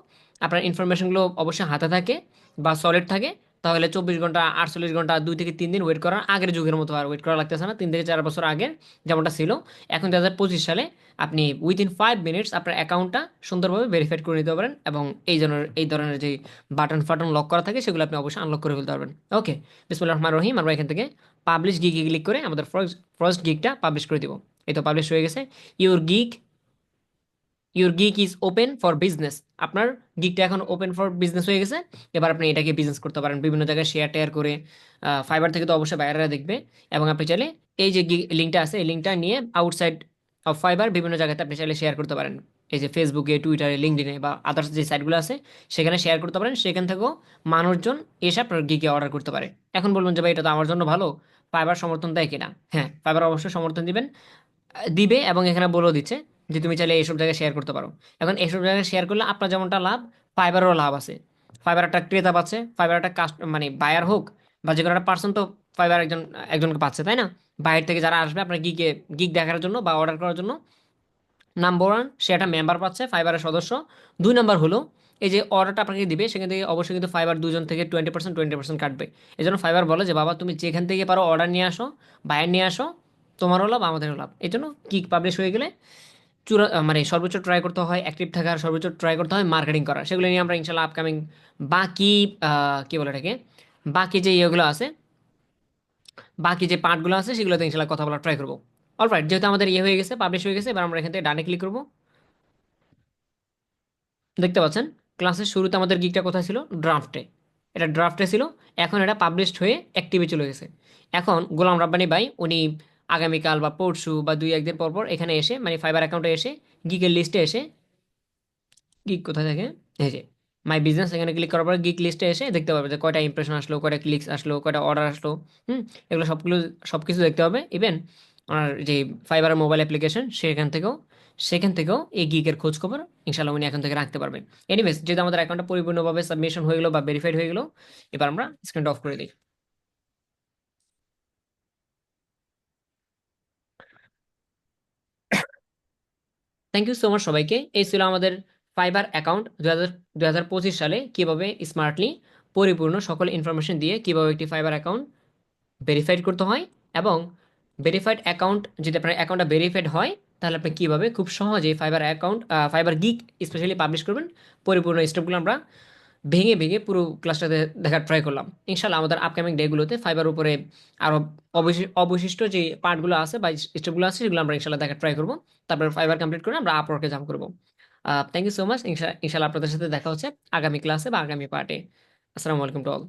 আপনার ইনফরমেশনগুলো অবশ্যই হাতে থাকে বা সলিড থাকে, তাহলে 24 ঘন্টা, 48 ঘন্টা, 2 থেকে 3 দিন ওয়েট করার, আগের যুগের মতো আর ওয়েট করা লাগতেছে না। 3 থেকে 4 বছর আগে যেমনটা ছিল, এখন 2025 সালে আপনি উইদিন 5 মিনিটস আপনার অ্যাকাউন্টটা সুন্দরভাবে ভেরিফাইড করে নিতে পারেন, এবং এই ধরনের যে বাটন ফাটন লক করা থাকে সেগুলো আপনি অবশ্যই আনলক করে ফেলতে পারবেন। ওকে, বিসমিল্লাহির রহমানির রহিম। আমরা এখান থেকে পাবলিশ গিগে ক্লিক করে আমাদের ফার্স্ট গিগটা পাবলিশ করে দিব। এই তো পাবলিশ হয়ে গেছে। Your gig your gig is open for business. আপনার গিগটা এখন ওপেন ফর বিজনেস হয়ে গেছে। এবার আপনি এটাকে বিজনেস করতে পারেন বিভিন্ন জায়গায় শেয়ার টেয়ার করে। ফাইবার থেকে তো অবশ্যই বাইরেরা দেখবে, এবং আপনি চাইলে এই যে লিঙ্কটা আছে, এই লিঙ্কটা নিয়ে আউটসাইড অফ ফাইবার বিভিন্ন জায়গাতে আপনি চাইলে শেয়ার করতে পারেন। এই যে ফেসবুকে, টুইটারে, লিঙ্কডিনে বা আদার্স যে সাইটগুলো আছে সেখানে শেয়ার করতে পারেন। সেখান থেকেও মানুষজন এসে আপনার গিগে অর্ডার করতে পারে। এখন বলবেন যে ভাই এটা তো আমার জন্য ভালো, ফাইবার সমর্থন দেয় কিনা? হ্যাঁ, ফাইবার অবশ্যই সমর্থন দিবে, এবং এখানে বলেও দিচ্ছে যে তুমি চাইলে এইসব জায়গায় শেয়ার করতে পারো। এখন এইসব জায়গায় শেয়ার করলে আপনার যেমনটা লাভ, ফাইবারেরও লাভ আছে। ফাইবার একটা ক্রেতা পাচ্ছে, ফাইবার একটা মানে বায়ার হোক বা যে কোনো একটা পার্সন, তো ফাইবার একজনকে পাচ্ছে, তাই না? বাইরে থেকে যারা আসবে আপনার গিগ দেখার জন্য বা অর্ডার করার জন্য, নাম্বার ওয়ান, সে একটা মেম্বার পাচ্ছে, ফাইবারের সদস্য। 2 নাম্বার হলো, এই যে অর্ডারটা আপনাকে দিবে সেখান থেকে অবশ্যই কিন্তু ফাইবার দুজন থেকে 20% কাটবে। এই জন্য ফাইবার বলে যে বাবা তুমি যেখান থেকে পারো অর্ডার নিয়ে আসো, বায়ার নিয়ে আসো, তোমারও লাভ আমাদেরও লাভ। এই জন্য কিক পাবলিশ হয়ে গেলে মানে সর্বোচ্চ ট্রাই করতে হয় অ্যাক্টিভ থাকার, সর্বোচ্চ ট্রাই করতে হয় মার্কেটিং করার। সেগুলো নিয়ে আমরা ইনশাল্লাহ আপকামিং বাকি কি বলে এটাকে, বাকি যে ইয়েগুলো আছে, বাকি যে পার্টগুলো আছে সেগুলোতে ইনশাল্লাহ কথা বলার ট্রাই করবো। অলরাইট, যেহেতু আমাদের ইয়ে হয়ে গেছে, পাবলিশ হয়ে গেছে, এবার আমরা এখান থেকে ডানে ক্লিক করবো। দেখতে পাচ্ছেন ক্লাসের শুরুতে আমাদের গিকটা কোথায় ছিল? ড্রাফটে। এটা ড্রাফটে ছিল, এখন এটা পাবলিশড হয়ে অ্যাক্টিভে চলে গেছে। এখন গোলাম রাব্বানি ভাই উনি আগামীকাল বা পরশু বা 2-1 দিন পর পর এখানে এসে, মানে ফাইবার অ্যাকাউন্টে এসে, গিকের লিস্টে এসে, গিক কোথায় থাকে, এই যে মাই বিজনেস, এখানে ক্লিক করার পর গিক লিস্টে এসে দেখতে পাবে যে কয়টা ইমপ্রেশন আসলো, কয়টা ক্লিকস আসলো, কয়টা অর্ডার আসলো। এগুলো সব কিছু দেখতে হবে। ইভেন ওনার যে ফাইবার মোবাইল অ্যাপ্লিকেশন, সেখান থেকেও এই গিকের খোঁজ খবর ইনশাল্লাহ উনি এখন থেকে রাখতে পারবেন। এনিওয়েজ, যেহেতু আমাদের অ্যাকাউন্টটা পরিপূর্ণভাবে সাবমিশন হয়ে গেলো বা ভেরিফাইড হয়ে গেলো, এবার আমরা স্ক্রিনটা অফ করে দিই। থ্যাংক ইউ সো মাচ সবাইকে। এই ছিল আমাদের ফাইবার অ্যাকাউন্ট 2025 সালে কিভাবে স্মার্টলি পরিপূর্ণ সকল ইনফরমেশন দিয়ে কিভাবে একটি ফাইবার অ্যাকাউন্ট ভেরিফাইড করতে হয়, এবং ভেরিফাইড অ্যাকাউন্ট, যদি আপনার অ্যাকাউন্টটা ভেরিফাইড হয় তাহলে আপনি কীভাবে খুব সহজেই ফাইবার গিক স্পেশালি পাবলিশ করবেন। পরিপূর্ণ স্টেপগুলো আমরা ভেঙে ভেঙে পুরো ক্লাসটাতে দেখার ট্রাই করলাম। ইনশাল্লাহ আমাদের আপকামিং ডেগুলোতে ফাইবার উপরে আরও অবশিষ্ট যে পার্টগুলো আছে বা স্টেপগুলো আছে সেগুলো আমরা ইনশাল্লাহ দেখার ট্রাই করবো। তারপর ফাইবার কমপ্লিট করে আমরা আপওয়ার্কে জাম্প করবো। Thank you so much. ইনশাল্লাহ আপনাদের সাথে দেখা হচ্ছে আগামী ক্লাসে বা আগামী পার্টে। আসসালামু আলাইকুম টু অল।